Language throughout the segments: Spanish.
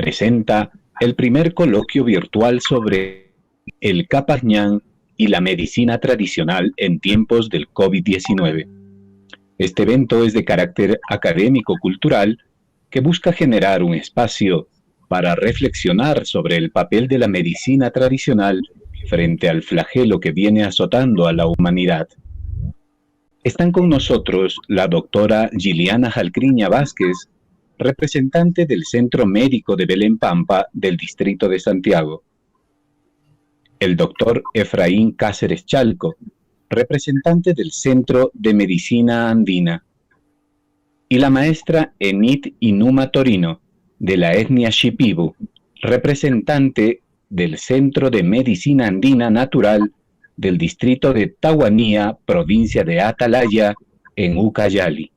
presenta el primer coloquio virtual sobre el Capajñán y la medicina tradicional en tiempos del COVID-19. Este evento es de carácter académico-cultural que busca generar un espacio para reflexionar sobre el papel de la medicina tradicional frente al flagelo que viene azotando a la humanidad. Están con nosotros la doctora Giliana Jalcriña Vázquez, representante del Centro Médico de Belén Pampa del Distrito de Santiago; el doctor Efraín Cáceres Chalco, representante del Centro de Medicina Andina; y la maestra Enid Inuma Torino, de la etnia Shipibo, representante del Centro de Medicina Andina Natural del Distrito de Tahuanía, provincia de Atalaya, en Ucayali.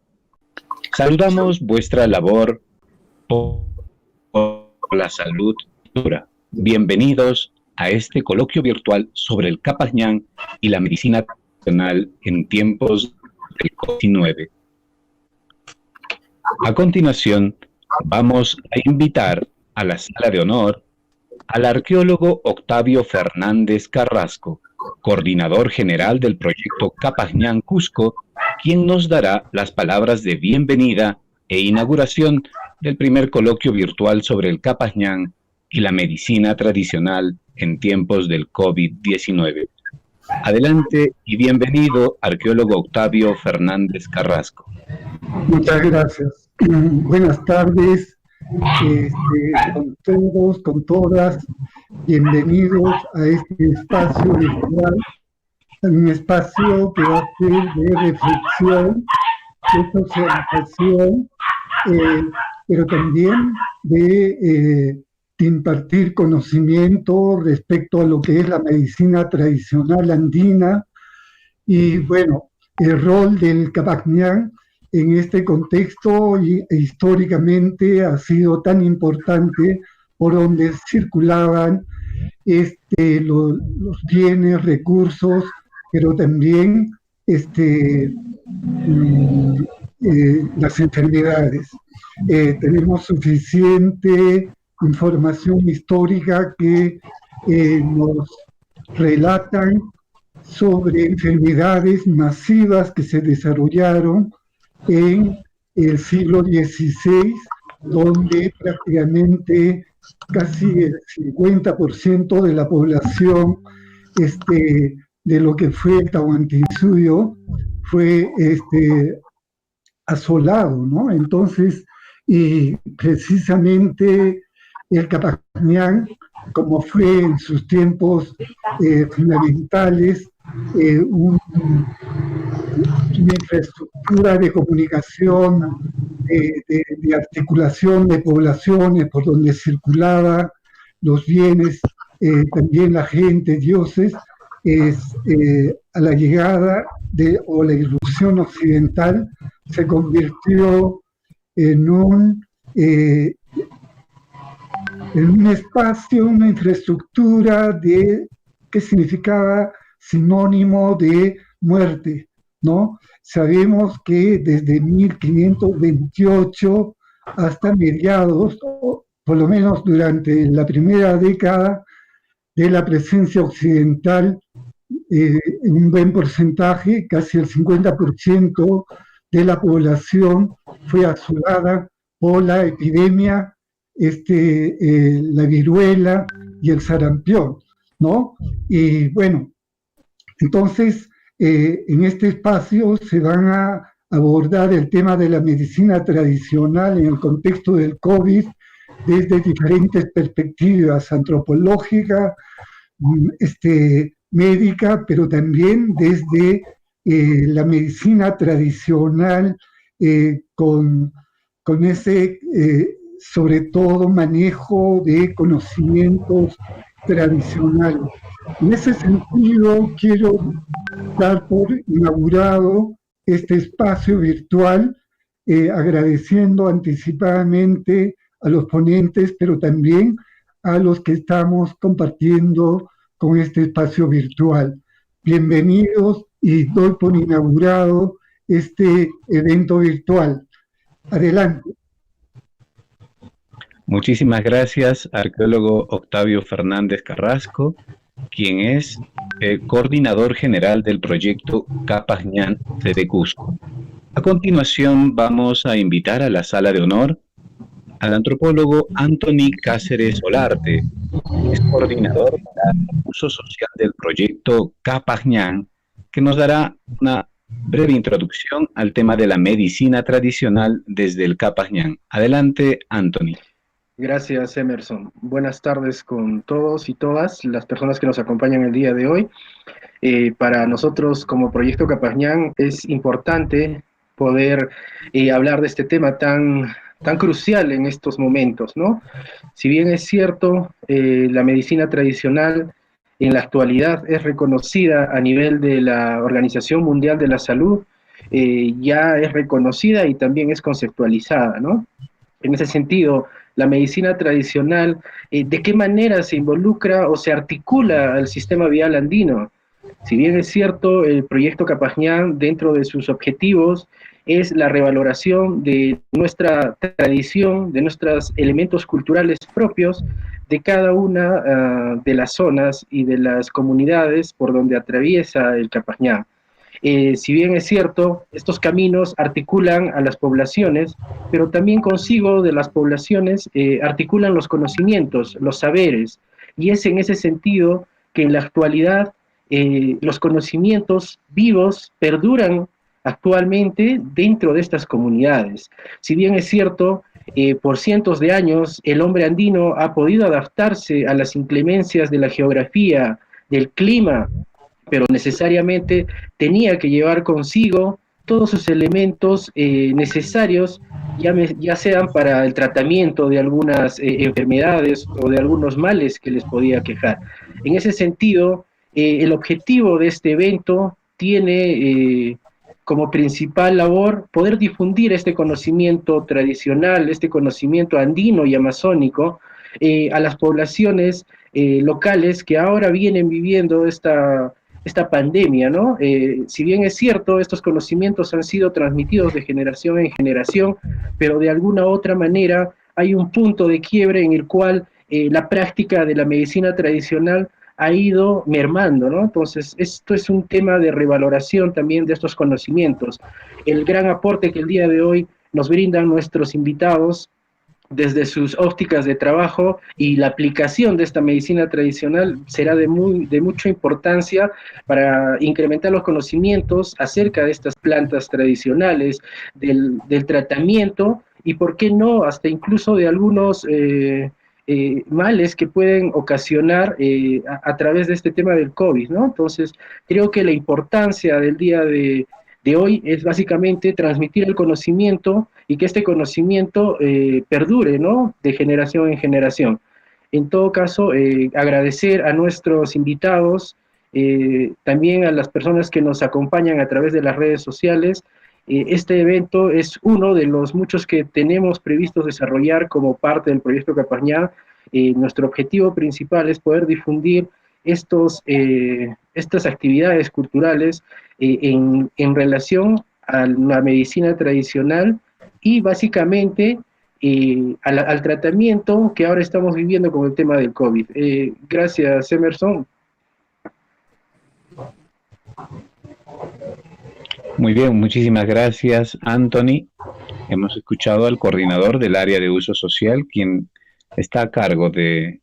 Saludamos vuestra labor por la salud dura. Bienvenidos a este coloquio virtual sobre el Capajñán y la medicina tradicional en tiempos del COVID-19. A continuación, vamos a invitar a la sala de honor al arqueólogo Octavio Fernández Carrasco, coordinador general del proyecto Capajñán Cusco, quien nos dará las palabras de bienvenida e inauguración del primer coloquio virtual sobre el Capajñán y la medicina tradicional en tiempos del COVID-19. Adelante y bienvenido, arqueólogo Octavio Fernández Carrasco. Muchas gracias. Buenas tardes con todos, con todas. Bienvenidos a este espacio virtual, un espacio que va a ser de reflexión, de socialización, pero también de impartir conocimiento respecto a lo que es la medicina tradicional andina. Y bueno, el rol del Capajñán en este contexto históricamente ha sido tan importante, por donde circulaban los bienes, recursos, pero también las enfermedades. Tenemos suficiente información histórica que nos relatan sobre enfermedades masivas que se desarrollaron en el siglo XVI, donde prácticamente casi el 50% de la población de lo que fue el Tahuantinsuyo fue asolado, ¿no? Entonces, y precisamente el Capajñán, como fue en sus tiempos fundamentales, una infraestructura de comunicación, de articulación de poblaciones por donde circulaban los bienes, también la gente, dioses, a la llegada o la irrupción occidental se convirtió en un espacio, una infraestructura que significaba sinónimo de muerte, ¿no? Sabemos que desde 1528 hasta mediados, o por lo menos durante la primera década de la presencia occidental, en un buen porcentaje, casi el 50% de la población fue asolada por la epidemia, la viruela y el sarampión, ¿no? Y bueno, entonces en este espacio se van a abordar el tema de la medicina tradicional en el contexto del COVID desde diferentes perspectivas, antropológica, médica, pero también desde la medicina tradicional con ese, sobre todo, manejo de conocimientos tradicionales. En ese sentido, quiero dar por inaugurado este espacio virtual, agradeciendo anticipadamente a los ponentes, pero también a los que estamos compartiendo con este espacio virtual. Bienvenidos y doy por inaugurado este evento virtual. Adelante. Muchísimas gracias, arqueólogo Octavio Fernández Carrasco, quien es coordinador general del proyecto Capajñán de Cusco. A continuación vamos a invitar a la sala de honor al antropólogo Anthony Cáceres Olarte, es coordinador para el uso social del proyecto Capajñán, que nos dará una breve introducción al tema de la medicina tradicional desde el Capajñán. Adelante, Anthony. Gracias, Emerson. Buenas tardes con todos y todas las personas que nos acompañan el día de hoy. Para nosotros como Proyecto Capajñán es importante poder hablar de este tema tan crucial en estos momentos, ¿no? Si bien es cierto, la medicina tradicional en la actualidad es reconocida a nivel de la Organización Mundial de la Salud, ya es reconocida y también es conceptualizada, ¿no? En ese sentido, la medicina tradicional, ¿de qué manera se involucra o se articula al sistema vial andino? Si bien es cierto, el proyecto Capajñán, dentro de sus objetivos, es la revaloración de nuestra tradición, de nuestros elementos culturales propios, de cada una de las zonas y de las comunidades por donde atraviesa el Capajñán. Si bien es cierto, estos caminos articulan a las poblaciones, pero también consigo de las poblaciones articulan los conocimientos, los saberes, y es en ese sentido que en la actualidad los conocimientos vivos perduran actualmente dentro de estas comunidades. Si bien es cierto, por cientos de años el hombre andino ha podido adaptarse a las inclemencias de la geografía, del clima, pero necesariamente tenía que llevar consigo todos sus elementos necesarios, ya sean para el tratamiento de algunas enfermedades o de algunos males que les podía quejar. En ese sentido, el objetivo de este evento tiene como principal labor poder difundir este conocimiento tradicional, este conocimiento andino y amazónico a las poblaciones locales que ahora vienen viviendo esta pandemia, ¿no? Si bien es cierto, estos conocimientos han sido transmitidos de generación en generación, pero de alguna u otra manera hay un punto de quiebre en el cual la práctica de la medicina tradicional ha ido mermando, ¿no? Entonces, esto es un tema de revaloración también de estos conocimientos. El gran aporte que el día de hoy nos brindan nuestros invitados desde sus ópticas de trabajo y la aplicación de esta medicina tradicional será de mucha importancia para incrementar los conocimientos acerca de estas plantas tradicionales, del tratamiento y, por qué no, hasta incluso de algunos males que pueden ocasionar a través de este tema del COVID, ¿no? Entonces, creo que la importancia del día de hoy es básicamente transmitir el conocimiento y que este conocimiento perdure, ¿no? De generación en generación. En todo caso, agradecer a nuestros invitados, también a las personas que nos acompañan a través de las redes sociales. Este evento es uno de los muchos que tenemos previstos desarrollar como parte del proyecto Capajñán. Nuestro objetivo principal es poder difundir estas actividades culturales en relación a la medicina tradicional y básicamente al tratamiento que ahora estamos viviendo con el tema del COVID. Gracias, Emerson. Muy bien, muchísimas gracias, Anthony. Hemos escuchado al coordinador del área de uso social, quien está a cargo de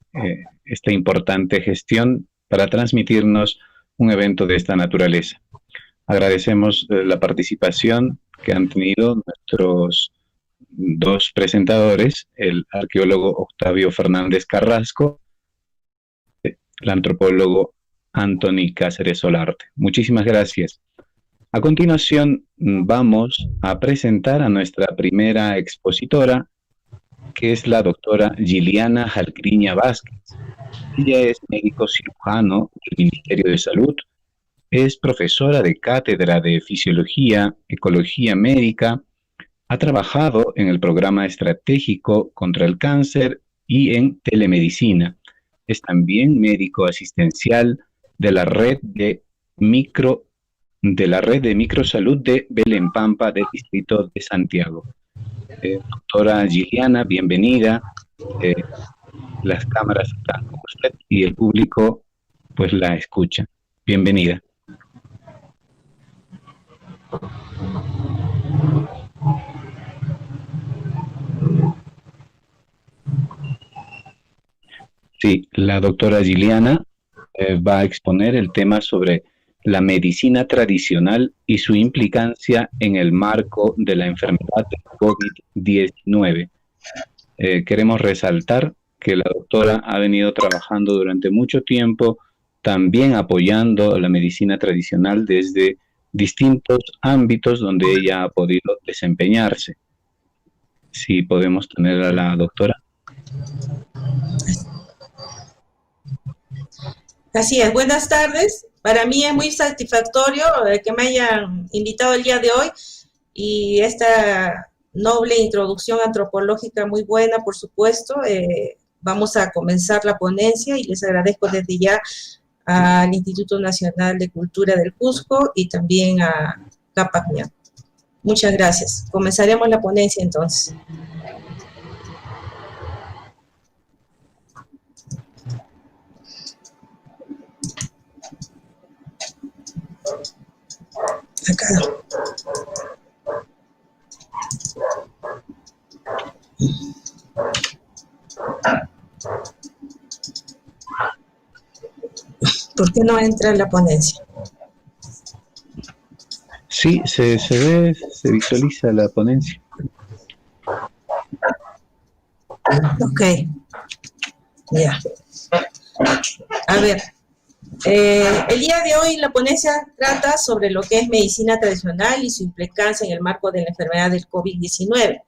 esta importante gestión para transmitirnos un evento de esta naturaleza. Agradecemos la participación que han tenido nuestros dos presentadores, el arqueólogo Octavio Fernández Carrasco, el antropólogo Anthony Cáceres Olarte. Muchísimas gracias. A continuación vamos a presentar a nuestra primera expositora, que es la doctora Giliana Jalcriña Vázquez. Ella es médico cirujano del Ministerio de Salud, es profesora de cátedra de Fisiología, Ecología Médica, ha trabajado en el programa estratégico contra el cáncer y en telemedicina. Es también médico asistencial de la red de microsalud de Belén Pampa del Distrito de Santiago. Doctora Giliana, bienvenida. eh, las cámaras están con usted y el público pues la escucha. Bienvenida. Sí, la doctora Giliana va a exponer el tema sobre la medicina tradicional y su implicancia en el marco de la enfermedad de COVID-19. Queremos resaltar que la doctora ha venido trabajando durante mucho tiempo también apoyando la medicina tradicional desde distintos ámbitos donde ella ha podido desempeñarse. Si podemos tener a la doctora. Así es, buenas tardes. Para mí es muy satisfactorio que me hayan invitado el día de hoy y esta noble introducción antropológica muy buena, por supuesto. Vamos a comenzar la ponencia y les agradezco desde ya al Instituto Nacional de Cultura del Cusco y también a Capac Ñan. Muchas gracias. Comenzaremos la ponencia entonces. Acá. ¿Por qué no entra en la ponencia? Sí, se ve, se visualiza la ponencia. Ok. Ya. A ver. El día de hoy la ponencia trata sobre lo que es medicina tradicional y su implicancia en el marco de la enfermedad del COVID-19.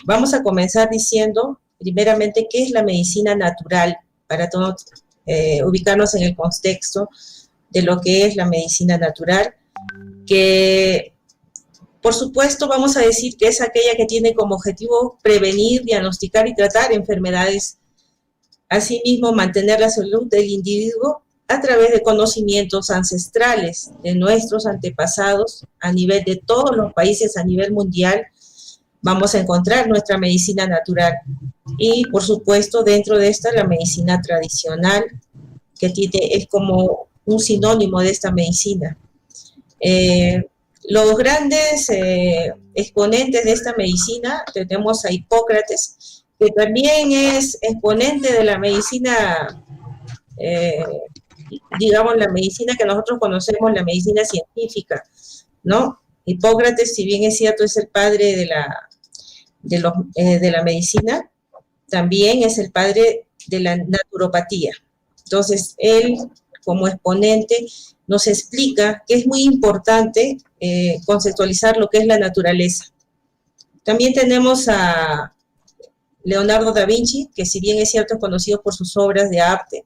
Vamos a comenzar diciendo, primeramente, qué es la medicina natural, para todos ubicarnos en el contexto de lo que es la medicina natural, que por supuesto vamos a decir que es aquella que tiene como objetivo prevenir, diagnosticar y tratar enfermedades. Asimismo, mantener la salud del individuo a través de conocimientos ancestrales de nuestros antepasados a nivel de todos los países a nivel mundial. Vamos a encontrar nuestra medicina natural y, por supuesto, dentro de esta la medicina tradicional, que es como un sinónimo de esta medicina. Los grandes exponentes de esta medicina tenemos a Hipócrates, que también es exponente de la medicina, digamos, la medicina que nosotros conocemos, la medicina científica, ¿no? Hipócrates, si bien es cierto, es el padre de la medicina, también es el padre de la naturopatía. Entonces, él, como exponente, nos explica que es muy importante conceptualizar lo que es la naturaleza. También tenemos a Leonardo da Vinci, que si bien es cierto es conocido por sus obras de arte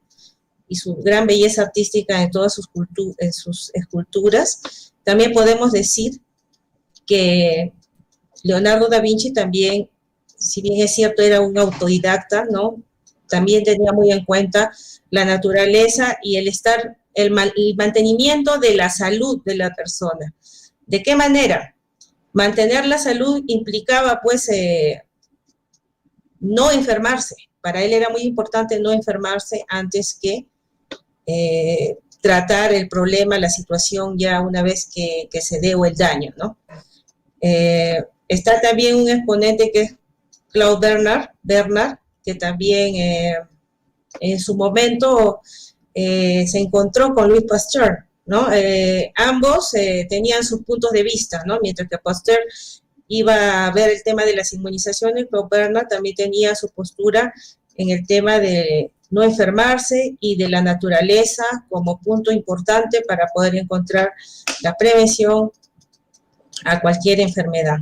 y su gran belleza artística en todas sus esculturas, también podemos decir que Leonardo da Vinci también, si bien es cierto era un autodidacta, ¿no? También tenía muy en cuenta la naturaleza y el mantenimiento de la salud de la persona. ¿De qué manera? Mantener la salud implicaba, pues, no enfermarse. Para él era muy importante no enfermarse antes que tratar el problema, la situación ya una vez que se dé o el daño, ¿no? Está también un exponente que es Claude Bernard, que también en su momento se encontró con Louis Pasteur, ¿no? Ambos tenían sus puntos de vista, ¿no? Mientras que Pasteur iba a ver el tema de las inmunizaciones, pero Bernard también tenía su postura en el tema de no enfermarse y de la naturaleza como punto importante para poder encontrar la prevención a cualquier enfermedad.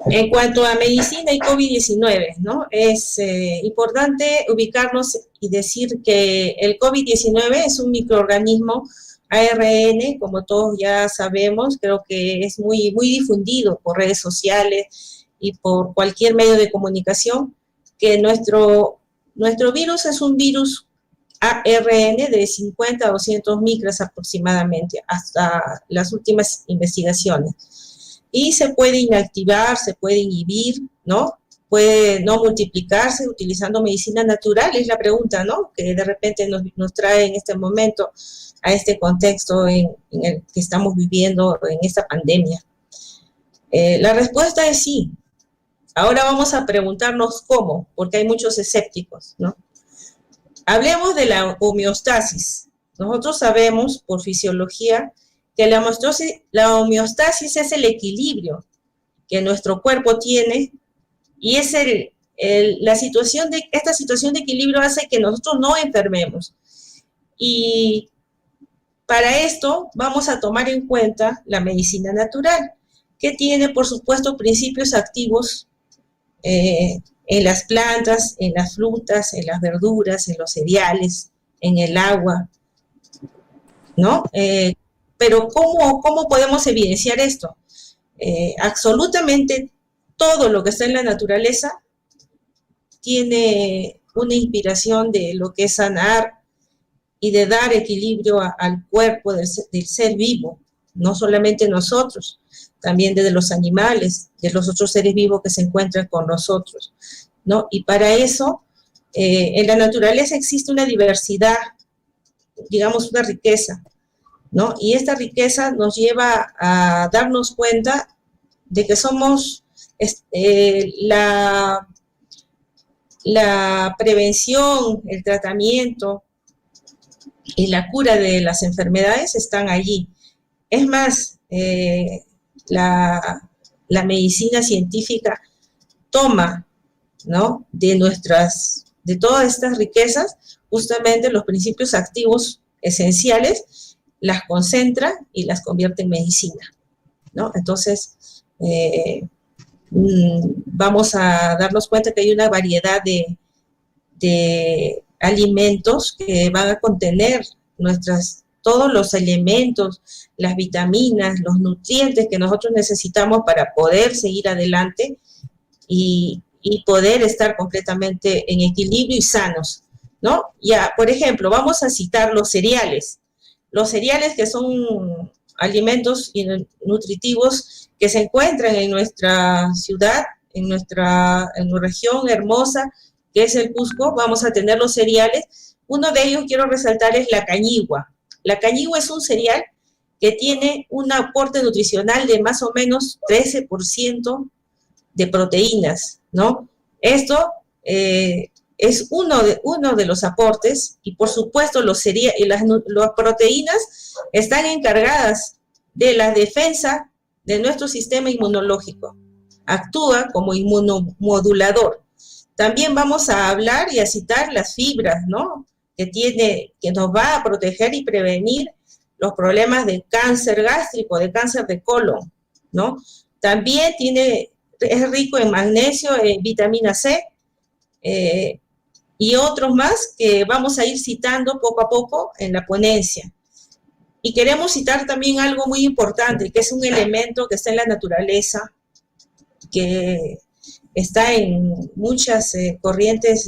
En cuanto a medicina y COVID-19, ¿no? Es importante ubicarnos y decir que el COVID-19 es un microorganismo ARN, como todos ya sabemos, creo que es muy, muy difundido por redes sociales y por cualquier medio de comunicación, que nuestro virus es un virus ARN de 50 a 200 micras aproximadamente, hasta las últimas investigaciones. y se puede inactivar, se puede inhibir, ¿no? Puede no multiplicarse utilizando medicina natural, es la pregunta, ¿no? Que de repente nos trae en este momento a este contexto en el que estamos viviendo en esta pandemia. La respuesta es sí. Ahora vamos a preguntarnos cómo, porque hay muchos escépticos, ¿no? Hablemos de la homeostasis. Nosotros sabemos por fisiología que la homeostasis es el equilibrio que nuestro cuerpo tiene y es esta situación de equilibrio hace que nosotros no enfermemos. Y para esto vamos a tomar en cuenta la medicina natural, que tiene, por supuesto, principios activos en las plantas, en las frutas, en las verduras, en los cereales, en el agua, ¿no? Pero ¿cómo podemos evidenciar esto? Absolutamente todo lo que está en la naturaleza tiene una inspiración de lo que es sanar y de dar equilibrio al cuerpo del ser vivo, no solamente nosotros, también de los animales, de los otros seres vivos que se encuentran con nosotros, ¿no? Y para eso, en la naturaleza existe una diversidad, digamos una riqueza, ¿no? Y esta riqueza nos lleva a darnos cuenta de que somos la prevención, el tratamiento y la cura de las enfermedades están allí. Es más, la medicina científica toma, ¿no?, de todas estas riquezas, justamente los principios activos esenciales, las concentra y las convierte en medicina, ¿no? Entonces, vamos a darnos cuenta que hay una variedad de alimentos que van a contener todos los elementos, las vitaminas, los nutrientes que nosotros necesitamos para poder seguir adelante y poder estar completamente en equilibrio y sanos, ¿no? Ya, por ejemplo, vamos a citar los cereales. Los cereales, que son alimentos nutritivos que se encuentran en nuestra ciudad, en nuestra región hermosa, que es el Cusco. Vamos a tener los cereales. Uno de ellos quiero resaltar es la cañigua. La cañigua es un cereal que tiene un aporte nutricional de más o menos 13% de proteínas, ¿no? Esto es uno de los aportes, y por supuesto las proteínas están encargadas de la defensa de nuestro sistema inmunológico. Actúa como inmunomodulador. También vamos a hablar y a citar las fibras, ¿no?, que nos va a proteger y prevenir los problemas de cáncer gástrico, de cáncer de colon, ¿no? También es rico en magnesio, en vitamina C, y otros más que vamos a ir citando poco a poco en la ponencia. Y queremos citar también algo muy importante, que es un elemento que está en la naturaleza, que está en muchas corrientes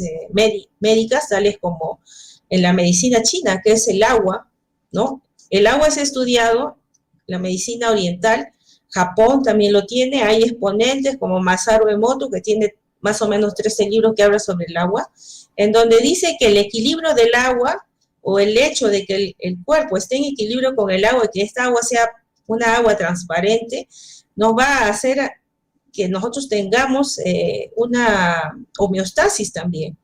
médicas, tales como en la medicina china, que es el agua, ¿no? El agua es estudiado, la medicina oriental, Japón también lo tiene, hay exponentes como Masaru Emoto, que tiene más o menos 13 libros que hablan sobre el agua, en donde dice que el equilibrio del agua, o el hecho de que el cuerpo esté en equilibrio con el agua, y que esta agua sea una agua transparente, nos va a hacer que nosotros tengamos una homeostasis también,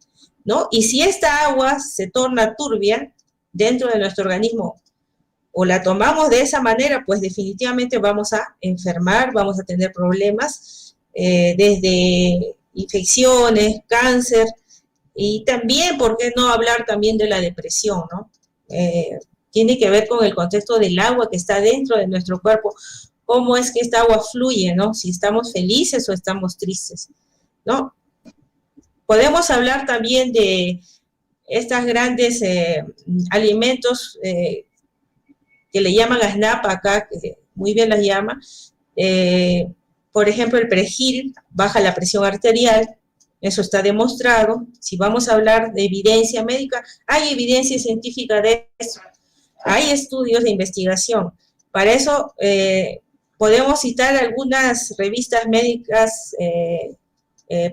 ¿no? Y si esta agua se torna turbia dentro de nuestro organismo, o la tomamos de esa manera, pues definitivamente vamos a enfermar, vamos a tener problemas, desde infecciones, cáncer, y también, ¿por qué no hablar también de la depresión, ¿no? Tiene que ver con el contexto del agua que está dentro de nuestro cuerpo, cómo es que esta agua fluye, ¿no? Si estamos felices o estamos tristes, ¿no? Podemos hablar también de estos grandes alimentos que le llaman SNAP acá, que muy bien las llama. Por ejemplo, el perejil baja la presión arterial, eso está demostrado. Si vamos a hablar de evidencia médica, hay evidencia científica de eso, hay estudios de investigación. Para eso podemos citar algunas revistas médicas,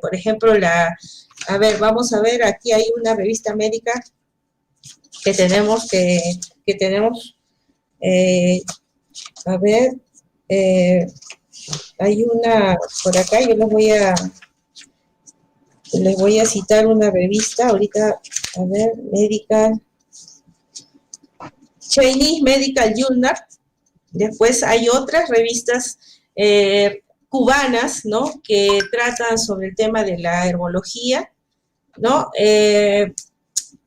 por ejemplo, vamos a ver, aquí hay una revista médica que tenemos, hay una por acá, yo les voy a citar una revista ahorita, a ver, Chinese Medical Journal. Después hay otras revistas cubanas, ¿no?, que tratan sobre el tema de la herbología, ¿no?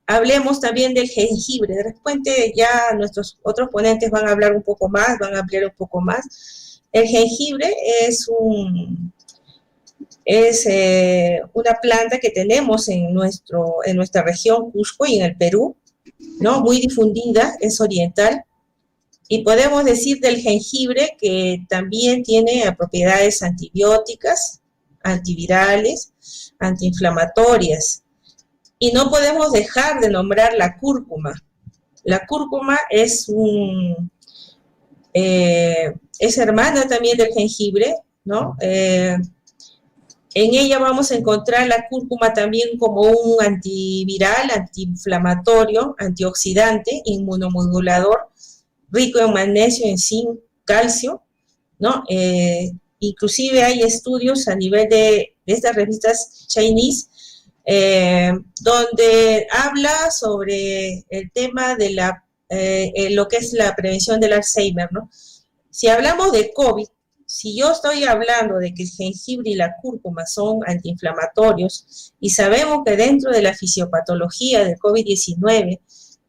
Hablemos también del jengibre. De repente ya nuestros otros ponentes van a hablar un poco más, van a ampliar un poco más. El jengibre es una planta que tenemos en nuestra región, Cusco, y en el Perú, ¿no? Muy difundida, es oriental. Y podemos decir del jengibre que también tiene propiedades antibióticas, antivirales, antiinflamatorias. Y no podemos dejar de nombrar la cúrcuma. La cúrcuma es hermana también del jengibre, ¿no? En ella vamos a encontrar la cúrcuma también como un antiviral, antiinflamatorio, antioxidante, inmunomodulador, rico en magnesio, en zinc, calcio, ¿no? Inclusive hay estudios a nivel de estas revistas Chinese, donde habla sobre el tema de lo que es la prevención del Alzheimer, ¿no? Si hablamos de COVID, si yo estoy hablando de que el jengibre y la cúrcuma son antiinflamatorios y sabemos que dentro de la fisiopatología del COVID-19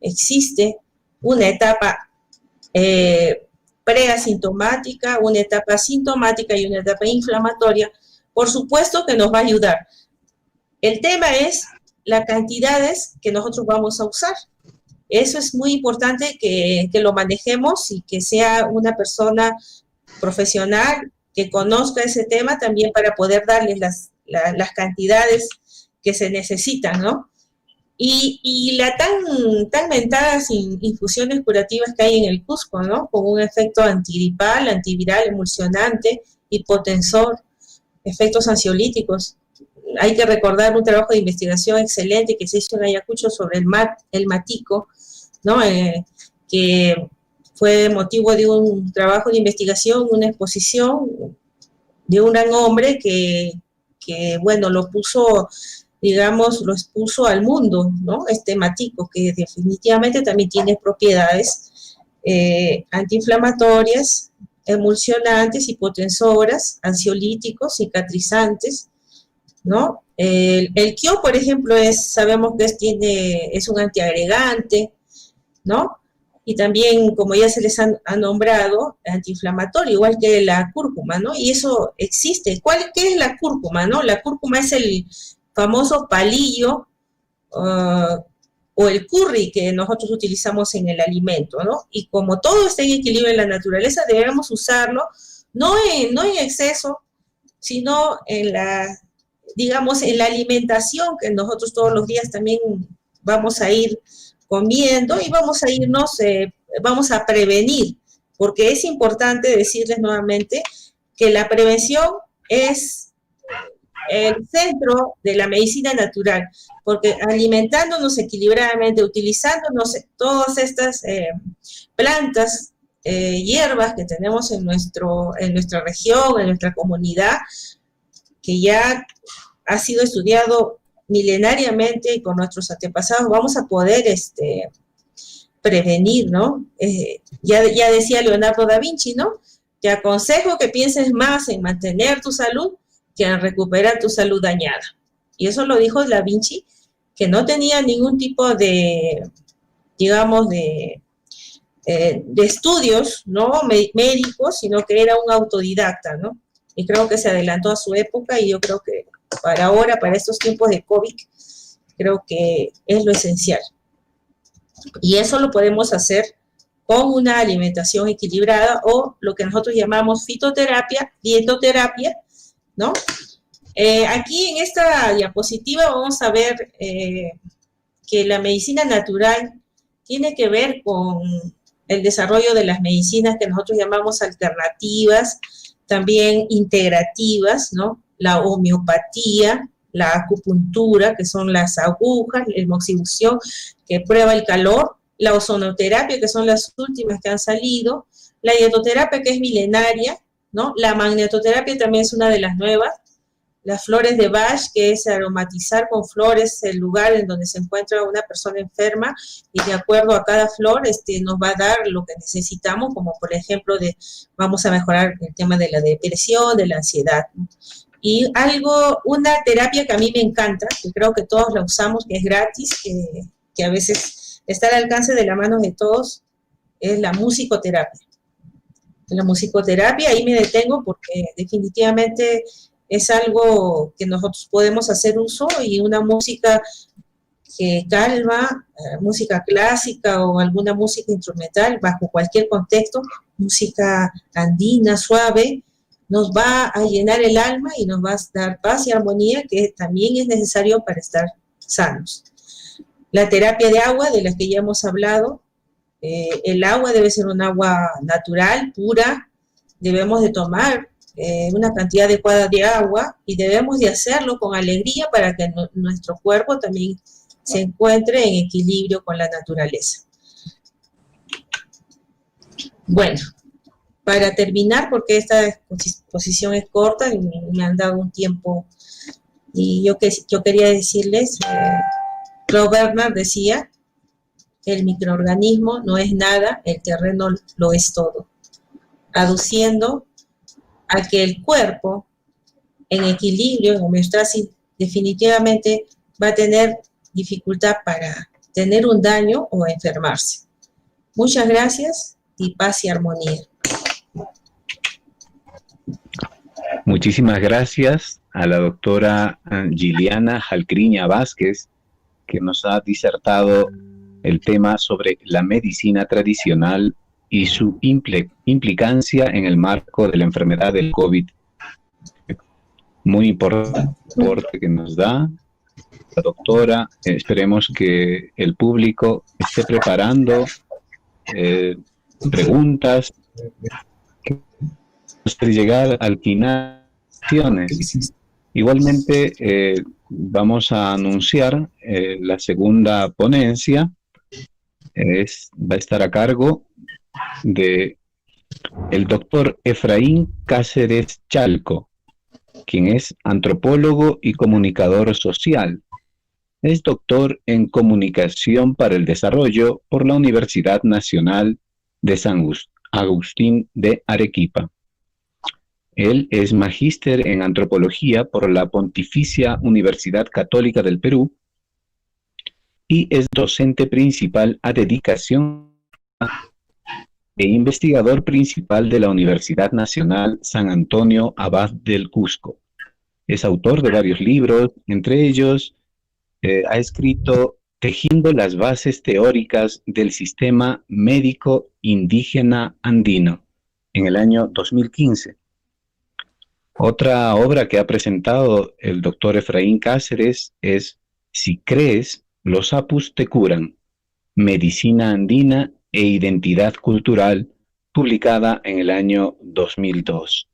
existe una etapa preasintomática, una etapa sintomática y una etapa inflamatoria, por supuesto que nos va a ayudar. El tema es las cantidades que nosotros vamos a usar. Eso es muy importante que lo manejemos y que sea una persona profesional que conozca ese tema también para poder darles las cantidades que se necesitan, ¿no? Y la tan mentadas infusiones curativas que hay en el Cusco, ¿no? Con un efecto antigripal, antiviral, emulsionante, hipotensor, efectos ansiolíticos. Hay que recordar un trabajo de investigación excelente que se hizo en Ayacucho sobre el matico, ¿no? Que fue motivo de un trabajo de investigación, una exposición de un gran hombre que bueno, lo expuso al mundo, ¿no? Este matico, que definitivamente también tiene propiedades antiinflamatorias, emulsionantes, hipotensoras, ansiolíticos, cicatrizantes, ¿no? El Kio, por ejemplo, sabemos que es un antiagregante, ¿no? Y también, como ya se les ha nombrado, antiinflamatorio, igual que la cúrcuma, ¿no? Y eso existe. ¿Qué es la cúrcuma, no? La cúrcuma es el famoso palillo o el curry que nosotros utilizamos en el alimento, ¿no? Y como todo está en equilibrio en la naturaleza, debemos usarlo, no en exceso, sino en la alimentación que nosotros todos los días también vamos a ir comiendo y vamos a prevenir, porque es importante decirles nuevamente que la prevención es el centro de la medicina natural, porque alimentándonos equilibradamente, utilizándonos todas estas plantas, hierbas que tenemos en nuestra región, en nuestra comunidad, que ya ha sido estudiado milenariamente y con nuestros antepasados, vamos a poder prevenir, ¿no? Ya decía Leonardo da Vinci, ¿no? Te aconsejo que pienses más en mantener tu salud que en recuperar tu salud dañada. Y eso lo dijo Da Vinci, que no tenía ningún tipo de estudios, ¿no? Médicos, sino que era un autodidacta, ¿no? Y creo que se adelantó a su época y yo creo que para estos tiempos de COVID, creo que es lo esencial. Y eso lo podemos hacer con una alimentación equilibrada o lo que nosotros llamamos fitoterapia, dietoterapia, ¿no? Aquí en esta diapositiva vamos a ver que la medicina natural tiene que ver con el desarrollo de las medicinas que nosotros llamamos alternativas, también integrativas, ¿no? La homeopatía, la acupuntura, que son las agujas, la moxibustión, que prueba el calor, la ozonoterapia, que son las últimas que han salido, la dietoterapia, que es milenaria, ¿no? La magnetoterapia también es una de las nuevas, las flores de Bach, que es aromatizar con flores el lugar en donde se encuentra una persona enferma, y de acuerdo a cada flor nos va a dar lo que necesitamos, como por ejemplo vamos a mejorar el tema de la depresión, de la ansiedad, ¿no? Y una terapia que a mí me encanta, que creo que todos la usamos, que es gratis, que a veces está al alcance de la mano de todos, es la musicoterapia. La musicoterapia, ahí me detengo porque definitivamente es algo que nosotros podemos hacer uso, y una música que calma, música clásica o alguna música instrumental bajo cualquier contexto, música andina, suave, nos va a llenar el alma y nos va a dar paz y armonía, que también es necesario para estar sanos. La terapia de agua, de la que ya hemos hablado, el agua debe ser un agua natural, pura, debemos de tomar una cantidad adecuada de agua, y debemos de hacerlo con alegría para que nuestro cuerpo también se encuentre en equilibrio con la naturaleza. Bueno, para terminar, porque esta exposición es corta y me han dado un tiempo, y yo quería decirles, Claude Bernard decía, el microorganismo no es nada, el terreno lo es todo, aduciendo a que el cuerpo en equilibrio, en homeostasis, definitivamente va a tener dificultad para tener un daño o enfermarse. Muchas gracias y paz y armonía. Muchísimas gracias a la doctora Giliana Jalcriña Vázquez, que nos ha disertado el tema sobre la medicina tradicional y su implicancia en el marco de la enfermedad del COVID. Muy importante aporte que nos da la doctora. Esperemos que el público esté preparando preguntas hasta llegar al final. Igualmente vamos a anunciar la segunda ponencia. Va a estar a cargo de el doctor Efraín Cáceres Chalco, quien es antropólogo y comunicador social. Es doctor en Comunicación para el Desarrollo por la Universidad Nacional de San Agustín de Arequipa. Él es magíster en Antropología por la Pontificia Universidad Católica del Perú y es docente principal a dedicación e investigador principal de la Universidad Nacional San Antonio Abad del Cusco. Es autor de varios libros, entre ellos ha escrito Tejiendo las bases teóricas del sistema médico indígena andino en el año 2015. Otra obra que ha presentado el doctor Efraín Cáceres es Si crees, los apus te curan, medicina andina e identidad cultural, publicada en el año 2002.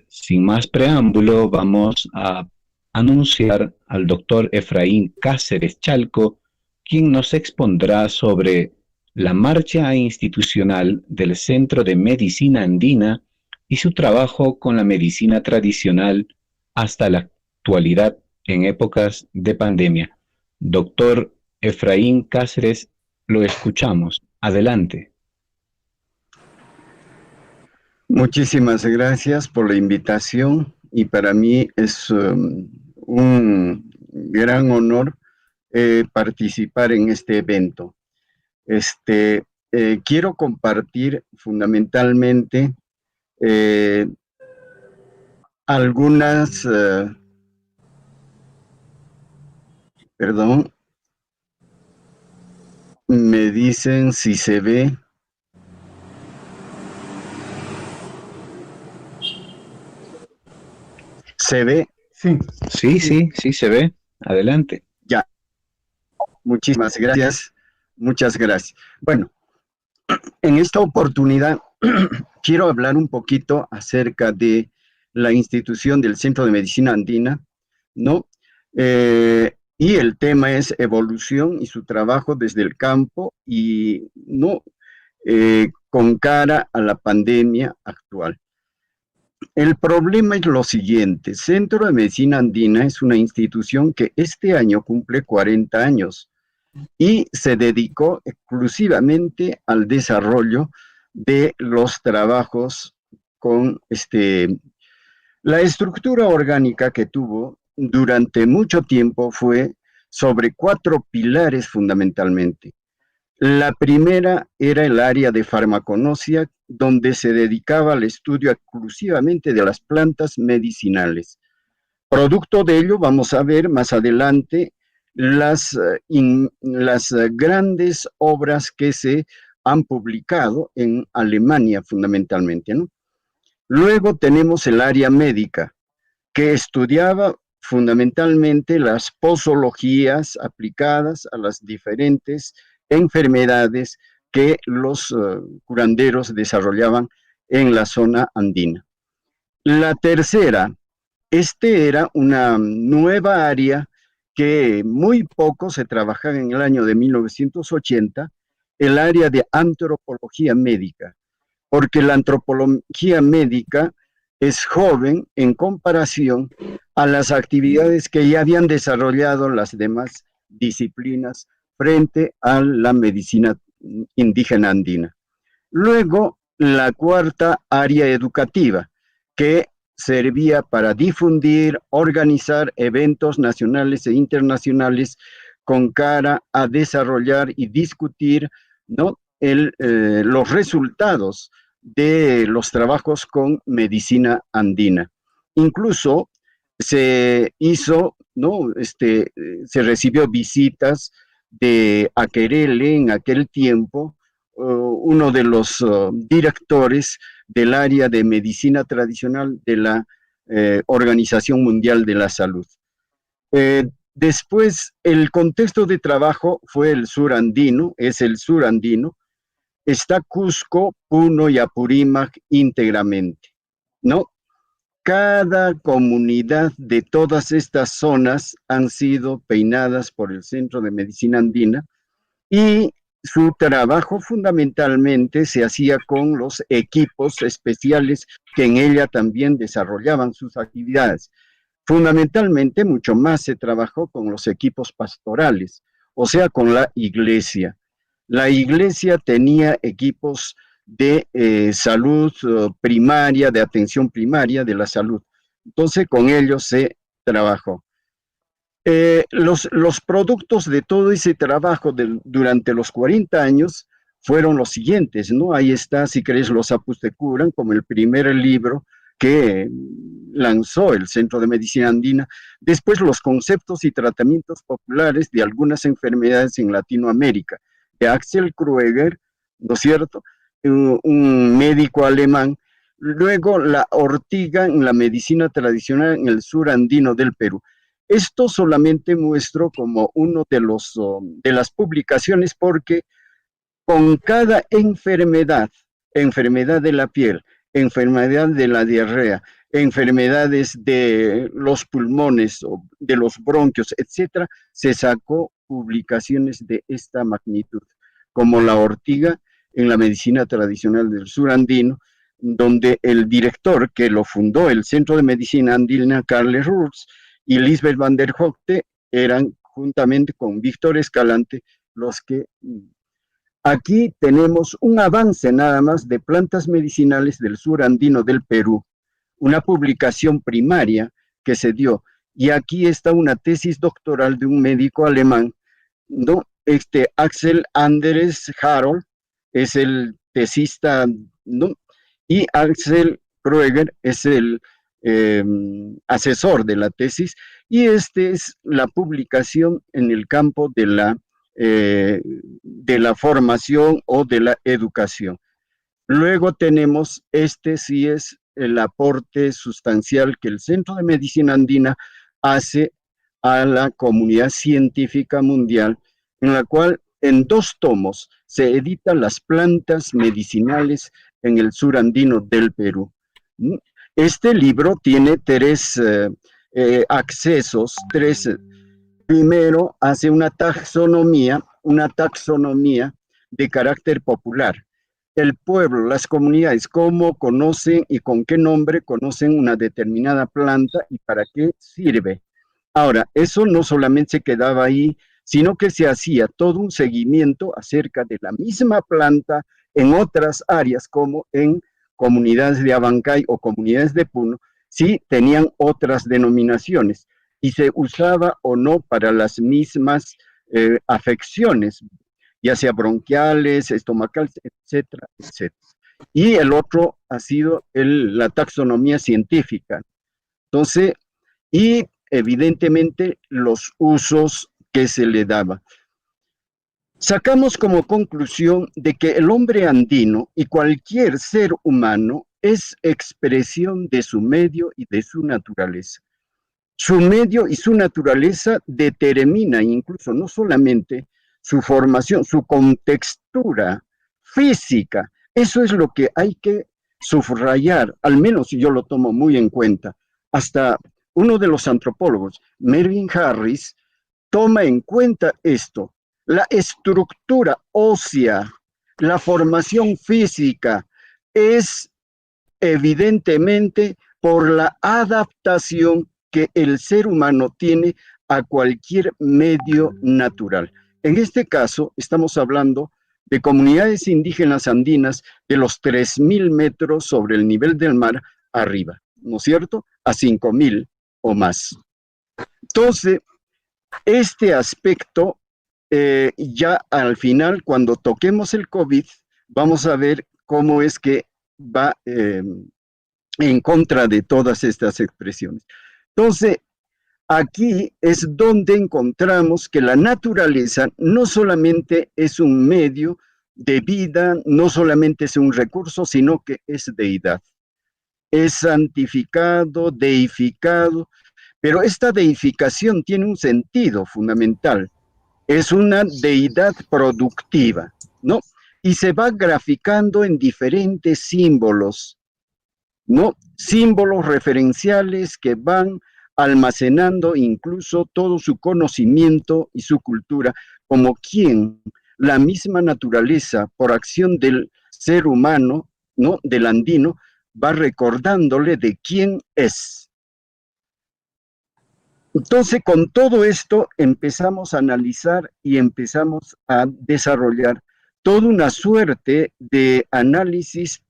Sin más preámbulo, vamos a anunciar al doctor Efraín Cáceres Chalco, quien nos expondrá sobre la marcha institucional del Centro de Medicina Andina y su trabajo con la medicina tradicional hasta la actualidad en épocas de pandemia. Doctor Efraín Cáceres, lo escuchamos. Adelante. Muchísimas gracias por la invitación, y para mí es un gran honor participar en este evento. Quiero compartir fundamentalmente algunas, me dicen si se ve. ¿Se ve? Sí. Sí, se ve. Adelante. Ya. Muchísimas gracias. Muchas gracias. Bueno, En esta oportunidad quiero hablar un poquito acerca de la institución del Centro de Medicina Andina, ¿no? Y el tema es evolución y su trabajo desde el campo y no con cara a la pandemia actual. El problema es lo siguiente: Centro de Medicina Andina es una institución que este año cumple 40 años y se dedicó exclusivamente al desarrollo de los trabajos con la estructura orgánica que tuvo durante mucho tiempo fue sobre 4 pilares fundamentalmente. La primera era el área de farmaconosia, donde se dedicaba al estudio exclusivamente de las plantas medicinales. Producto de ello, vamos a ver más adelante las grandes obras que se han publicado en Alemania fundamentalmente, ¿no? Luego tenemos el área médica, que estudiaba fundamentalmente las posologías aplicadas a las diferentes enfermedades que los curanderos desarrollaban en la zona andina. La tercera, era una nueva área que muy poco se trabajaba en el año de 1980, el área de antropología médica, porque la antropología médica es joven en comparación a las actividades que ya habían desarrollado las demás disciplinas frente a la medicina indígena andina. Luego, la cuarta área educativa, que servía para difundir, organizar eventos nacionales e internacionales con cara a desarrollar y discutir, ¿no?, los resultados de los trabajos con medicina andina. Incluso se hizo, ¿no?, se recibió visitas de Akerele en aquel tiempo, uno de los directores del área de medicina tradicional de la Organización Mundial de la Salud. Después, el contexto de trabajo fue el sur andino, es el sur andino. Está Cusco, Puno y Apurímac íntegramente, ¿no? Cada comunidad de todas estas zonas han sido peinadas por el Centro de Medicina Andina y su trabajo fundamentalmente se hacía con los equipos especiales que en ella también desarrollaban sus actividades. Fundamentalmente, mucho más se trabajó con los equipos pastorales, o sea, con la iglesia. La iglesia tenía equipos de salud primaria, de atención primaria de la salud. Entonces, con ellos se trabajó. Los productos de todo ese trabajo durante los 40 años fueron los siguientes, ¿no? Ahí está, si querés, los Apustecuran, como el primer libro que lanzó el Centro de Medicina Andina. Después, los conceptos y tratamientos populares de algunas enfermedades en Latinoamérica, de Axel Krueger, ¿no es cierto?, un médico alemán. Luego, la ortiga en la medicina tradicional en el sur andino del Perú. Esto solamente muestro como uno de las publicaciones, porque con cada enfermedad de la piel, enfermedad de la diarrea, enfermedades de los pulmones o de los bronquios, etcétera, se sacó publicaciones de esta magnitud, como la ortiga en la medicina tradicional del sur andino, donde el director que lo fundó, el Centro de Medicina Andina, Carles Roers, y Lisbeth van der Hoogte, eran juntamente con Víctor Escalante los que... Aquí tenemos un avance nada más de plantas medicinales del sur andino del Perú, una publicación primaria que se dio, y aquí está una tesis doctoral de un médico alemán, ¿no? Axel Anders Harold es el tesista, ¿no?, y Axel Krueger es el asesor de la tesis, y es la publicación en el campo de la formación o de la educación. Luego tenemos, sí es el aporte sustancial que el Centro de Medicina Andina hace a la comunidad científica mundial, en la cual en 2 tomos se editan las plantas medicinales en el sur andino del Perú. Este libro tiene 3 accesos, 3. Primero, hace una taxonomía de carácter popular. El pueblo, las comunidades, cómo conocen y con qué nombre conocen una determinada planta y para qué sirve. Ahora, eso no solamente se quedaba ahí, sino que se hacía todo un seguimiento acerca de la misma planta en otras áreas, como en comunidades de Abancay o comunidades de Puno, si tenían otras denominaciones y se usaba o no para las mismas afecciones, ya sea bronquiales, estomacales, etcétera, etcétera. Y el otro ha sido la taxonomía científica. Entonces, y evidentemente los usos que se le daba. Sacamos como conclusión de que el hombre andino y cualquier ser humano es expresión de su medio y de su naturaleza. Su medio y su naturaleza determina incluso no solamente su formación, su contextura física. Eso es lo que hay que subrayar, al menos yo lo tomo muy en cuenta. Hasta uno de los antropólogos, Melvin Harris, toma en cuenta esto, la estructura ósea, la formación física, es evidentemente por la adaptación que el ser humano tiene a cualquier medio natural. En este caso, estamos hablando de comunidades indígenas andinas de los 3.000 metros sobre el nivel del mar arriba, ¿no es cierto? A 5.000 o más. Entonces, este aspecto, ya al final, cuando toquemos el COVID, vamos a ver cómo es que va en contra de todas estas expresiones. Entonces, aquí es donde encontramos que la naturaleza no solamente es un medio de vida, no solamente es un recurso, sino que es deidad. Es santificado, deificado, pero esta deificación tiene un sentido fundamental. Es una deidad productiva, ¿no? Y se va graficando en diferentes símbolos, ¿no? Símbolos referenciales que van almacenando incluso todo su conocimiento y su cultura, como quien la misma naturaleza, por acción del ser humano, ¿no? Del andino, va recordándole de quién es. Entonces, con todo esto empezamos a analizar y empezamos a desarrollar toda una suerte de análisis.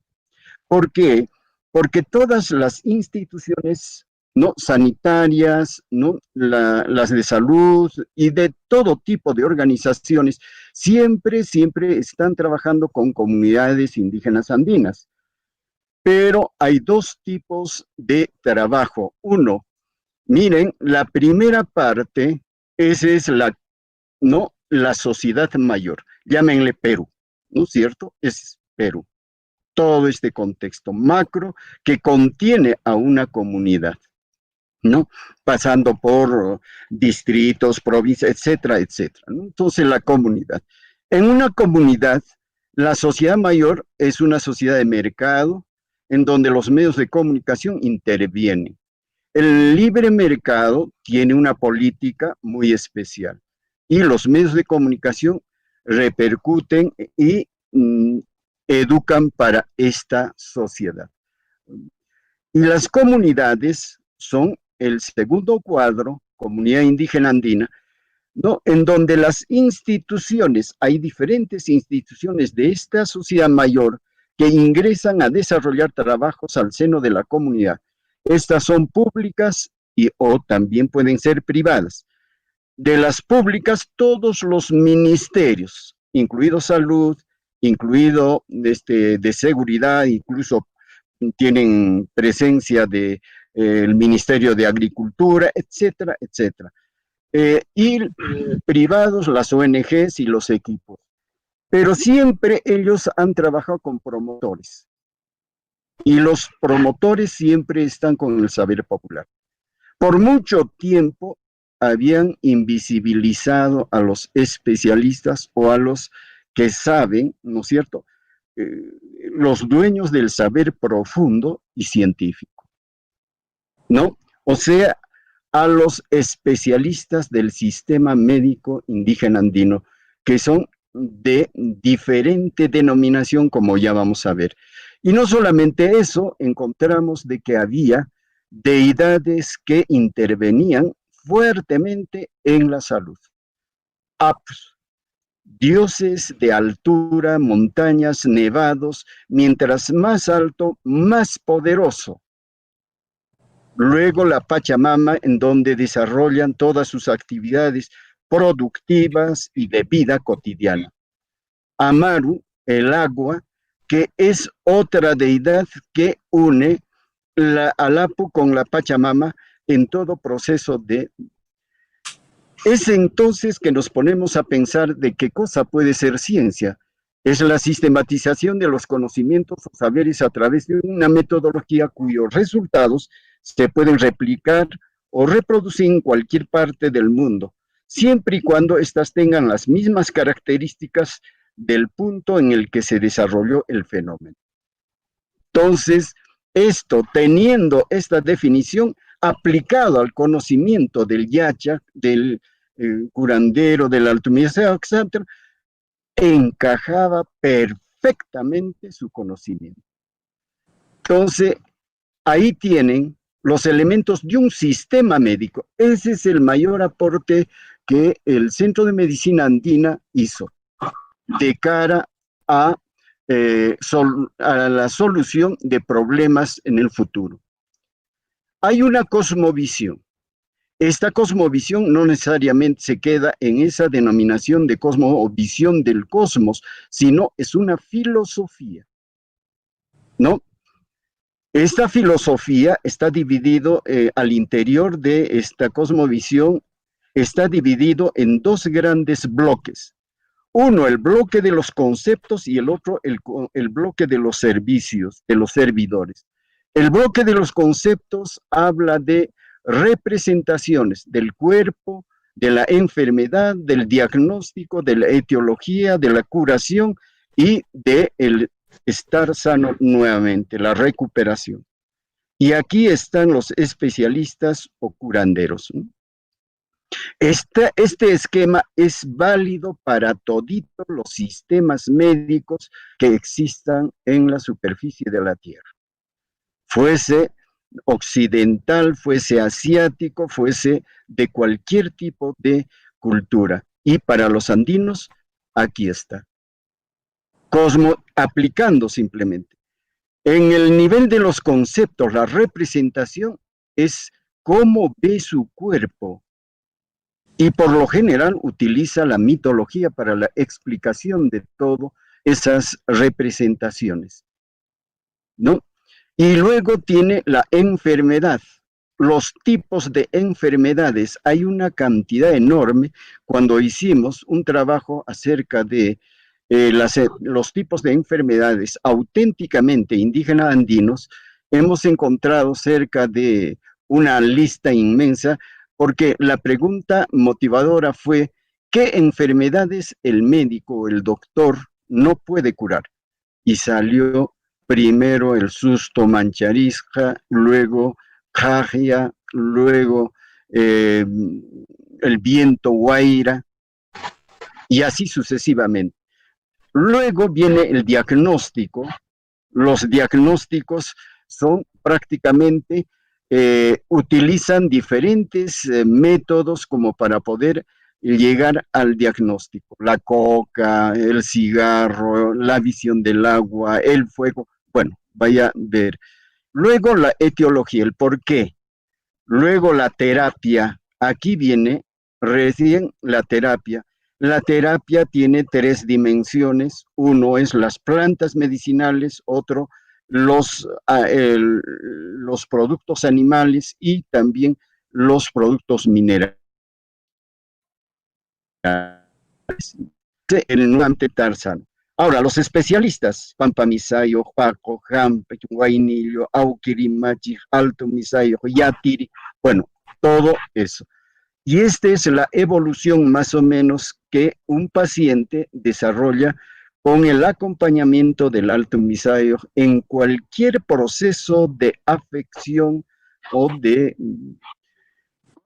¿Por qué? Porque todas las instituciones, ¿no? Sanitarias, ¿no? Las de salud y de todo tipo de organizaciones siempre están trabajando con comunidades indígenas andinas. Pero hay 2 tipos de trabajo. Uno, miren, la primera parte, esa es ¿no? La sociedad mayor, llámenle Perú, ¿no es cierto? Es Perú. Todo este contexto macro que contiene a una comunidad, ¿no? Pasando por distritos, provincias, etcétera, etcétera, ¿no? Entonces, la comunidad. En una comunidad, la sociedad mayor es una sociedad de mercado en donde los medios de comunicación intervienen. El libre mercado tiene una política muy especial y los medios de comunicación repercuten y educan para esta sociedad. Y las comunidades son el segundo cuadro, comunidad indígena andina, ¿no? En donde las instituciones, hay diferentes instituciones de esta sociedad mayor que ingresan a desarrollar trabajos al seno de la comunidad. Estas son públicas o también pueden ser privadas. De las públicas, todos los ministerios, incluido salud, incluido de seguridad, incluso tienen presencia de el Ministerio de Agricultura, etcétera, etcétera. Y privados, las ONGs y los equipos. Pero siempre ellos han trabajado con promotores. Y los promotores siempre están con el saber popular. Por mucho tiempo, habían invisibilizado a los especialistas o a los que saben, ¿no es cierto?, los dueños del saber profundo y científico, ¿no? O sea, a los especialistas del sistema médico indígena andino, que son de diferente denominación, como ya vamos a ver. Y no solamente eso, encontramos de que había deidades que intervenían fuertemente en la salud. Apus, dioses de altura, montañas, nevados, mientras más alto, más poderoso. Luego la Pachamama, en donde desarrollan todas sus actividades productivas y de vida cotidiana. Amaru, el agua, que es otra deidad que une al Apu con la Pachamama en todo proceso de... Es entonces que nos ponemos a pensar de qué cosa puede ser ciencia. Es la sistematización de los conocimientos o saberes a través de una metodología cuyos resultados se pueden replicar o reproducir en cualquier parte del mundo, siempre y cuando éstas tengan las mismas características del punto en el que se desarrolló el fenómeno. Entonces, esto, teniendo esta definición, aplicado al conocimiento del yacha, del curandero, del altumista, etc., encajaba perfectamente su conocimiento. Entonces, ahí tienen los elementos de un sistema médico. Ese es el mayor aporte que el Centro de Medicina Andina hizo de cara a la solución de problemas en el futuro. Hay una cosmovisión. Esta cosmovisión no necesariamente se queda en esa denominación de cosmos o visión del cosmos, sino es una filosofía, ¿no? Esta filosofía está dividido al interior de esta cosmovisión, está dividido en dos grandes bloques. Uno, el bloque de los conceptos, y el otro, el bloque de los servicios, de los servidores. El bloque de los conceptos habla de representaciones del cuerpo, de la enfermedad, del diagnóstico, de la etiología, de la curación y de el estar sano nuevamente, la recuperación. Y aquí están los especialistas o curanderos, ¿no? Este esquema es válido para toditos los sistemas médicos que existan en la superficie de la Tierra. Fuese occidental, fuese asiático, fuese de cualquier tipo de cultura. Y para los andinos, aquí está. Aplicando simplemente. En el nivel de los conceptos, la representación es cómo ve su cuerpo. Y por lo general utiliza la mitología para la explicación de todas esas representaciones, ¿no? Y luego tiene la enfermedad. Los tipos de enfermedades, hay una cantidad enorme. Cuando hicimos un trabajo acerca de los tipos de enfermedades auténticamente indígenas andinos, hemos encontrado cerca de una lista inmensa, porque la pregunta motivadora fue, ¿qué enfermedades el médico o el doctor no puede curar? Y salió primero el susto mancharisca, luego cagia, luego el viento guaira, y así sucesivamente. Luego viene el diagnóstico. Los diagnósticos son prácticamente, utilizan diferentes métodos como para poder llegar al diagnóstico. La coca, el cigarro, la visión del agua, el fuego. Bueno, vaya a ver. Luego la etiología, el por qué. Luego la terapia. Aquí viene recién la terapia. La terapia tiene tres dimensiones. Uno es las plantas medicinales, otro los productos animales y también los productos minerales. El nuante tarzano. Ahora, los especialistas, Pampa Misayo, Paco, Jampe, Guainillo, Auquirimachi, Alto Misayo, Yatiri, bueno, todo eso. Y esta es la evolución más o menos que un paciente desarrolla con el acompañamiento del Alto Misayo en cualquier proceso de afección o de...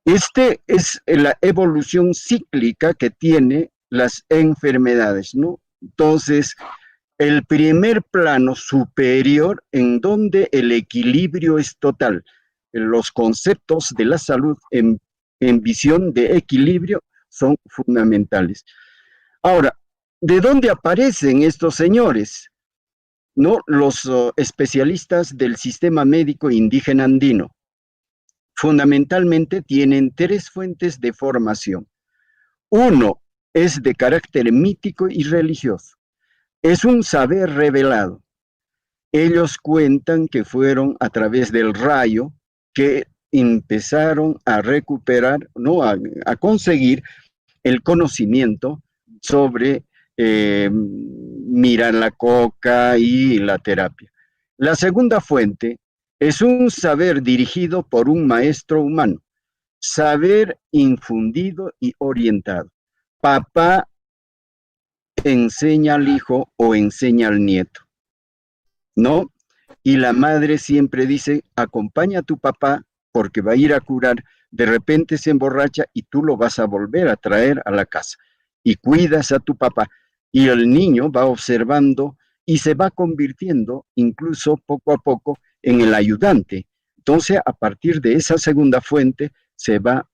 Este es la evolución cíclica que tiene las enfermedades, ¿no? Entonces, el primer plano superior en donde el equilibrio es total. Los conceptos de la salud en visión de equilibrio son fundamentales. Ahora, ¿de dónde aparecen estos señores? ¿No? Los especialistas del sistema médico indígena andino. Fundamentalmente tienen tres fuentes de formación. Uno es de carácter mítico y religioso. Es un saber revelado. Ellos cuentan que fueron a través del rayo que empezaron a recuperar, no, a conseguir el conocimiento sobre mirar la coca y la terapia. La segunda fuente es un saber dirigido por un maestro humano, saber infundido y orientado. Papá enseña al hijo o enseña al nieto, ¿no? Y la madre siempre dice, acompaña a tu papá porque va a ir a curar, de repente se emborracha y tú lo vas a volver a traer a la casa y cuidas a tu papá. Y el niño va observando y se va convirtiendo incluso poco a poco en el ayudante. Entonces, a partir de esa segunda fuente se va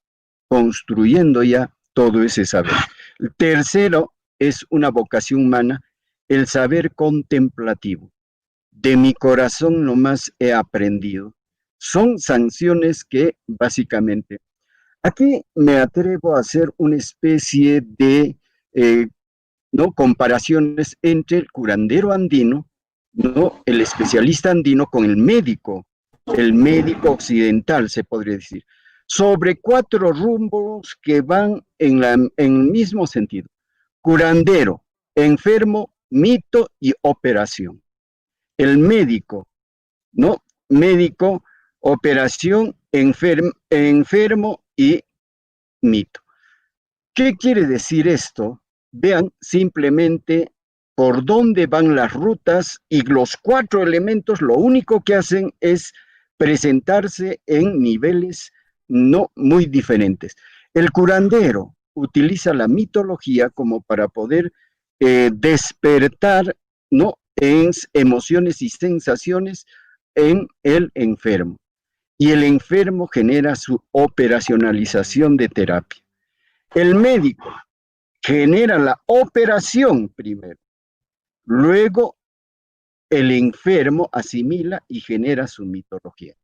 construyendo ya todo ese saber. El tercero es una vocación humana, el saber contemplativo. De mi corazón nomás he aprendido. Son sanciones que básicamente, aquí me atrevo a hacer una especie de ¿no? comparaciones entre el curandero andino, ¿no? el especialista andino con el médico occidental, se podría decir, sobre 4 rumbos que van en el mismo sentido. Curandero, enfermo, mito y operación. El médico, ¿no? Médico, operación, enfermo y mito. ¿Qué quiere decir esto? Vean simplemente por dónde van las rutas y los 4 elementos lo único que hacen es presentarse en niveles no muy diferentes. El curandero utiliza la mitología como para poder despertar, ¿no? en emociones y sensaciones en el enfermo. Y el enfermo genera su operacionalización de terapia. El médico genera la operación primero, luego el enfermo asimila y genera su mitología.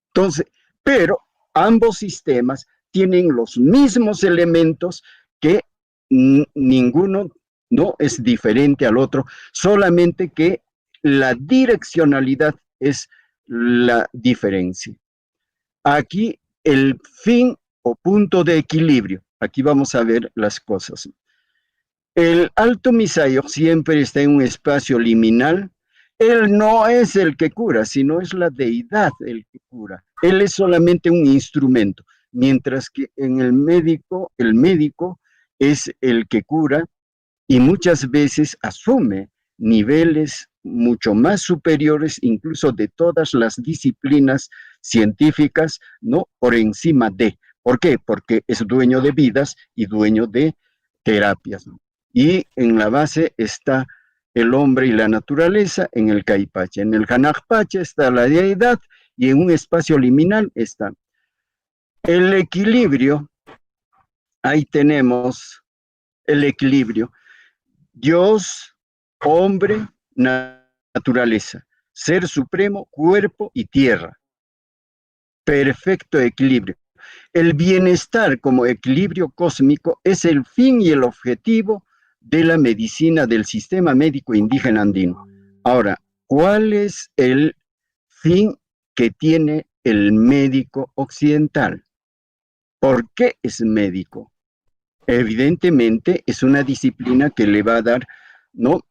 Entonces, pero ambos sistemas tienen los mismos elementos que ninguno no es diferente al otro, solamente que la direccionalidad es la diferencia. Aquí el fin o punto de equilibrio, aquí vamos a ver las cosas. El Alto Misayo siempre está en un espacio liminal. Él no es el que cura, sino es la deidad el que cura. Él es solamente un instrumento, mientras que en el médico es el que cura y muchas veces asume niveles mucho más superiores, incluso de todas las disciplinas científicas, ¿no? Por encima de. ¿Por qué? Porque es dueño de vidas y dueño de terapias, ¿no? Y en la base está el hombre y la naturaleza en el Caipacha. En el Hanajpacha está la deidad y en un espacio liminal está el equilibrio. Ahí tenemos el equilibrio. Dios, hombre, naturaleza, ser supremo, cuerpo y tierra. Perfecto equilibrio. El bienestar como equilibrio cósmico es el fin y el objetivo de la medicina del sistema médico indígena andino. Ahora, ¿cuál es el fin que tiene el médico occidental? ¿Por qué es médico? Evidentemente es una disciplina que le va a dar, ¿no?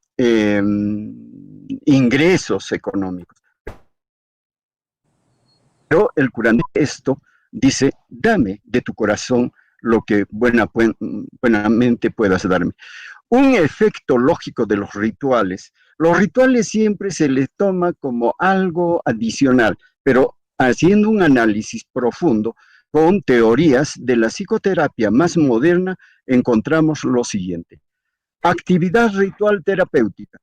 Ingresos económicos. Pero el curandero esto dice, dame de tu corazón lo que buenamente puedas darme. Un efecto lógico de los rituales siempre se les toma como algo adicional, pero haciendo un análisis profundo con teorías de la psicoterapia más moderna, encontramos lo siguiente. Actividad ritual terapéutica,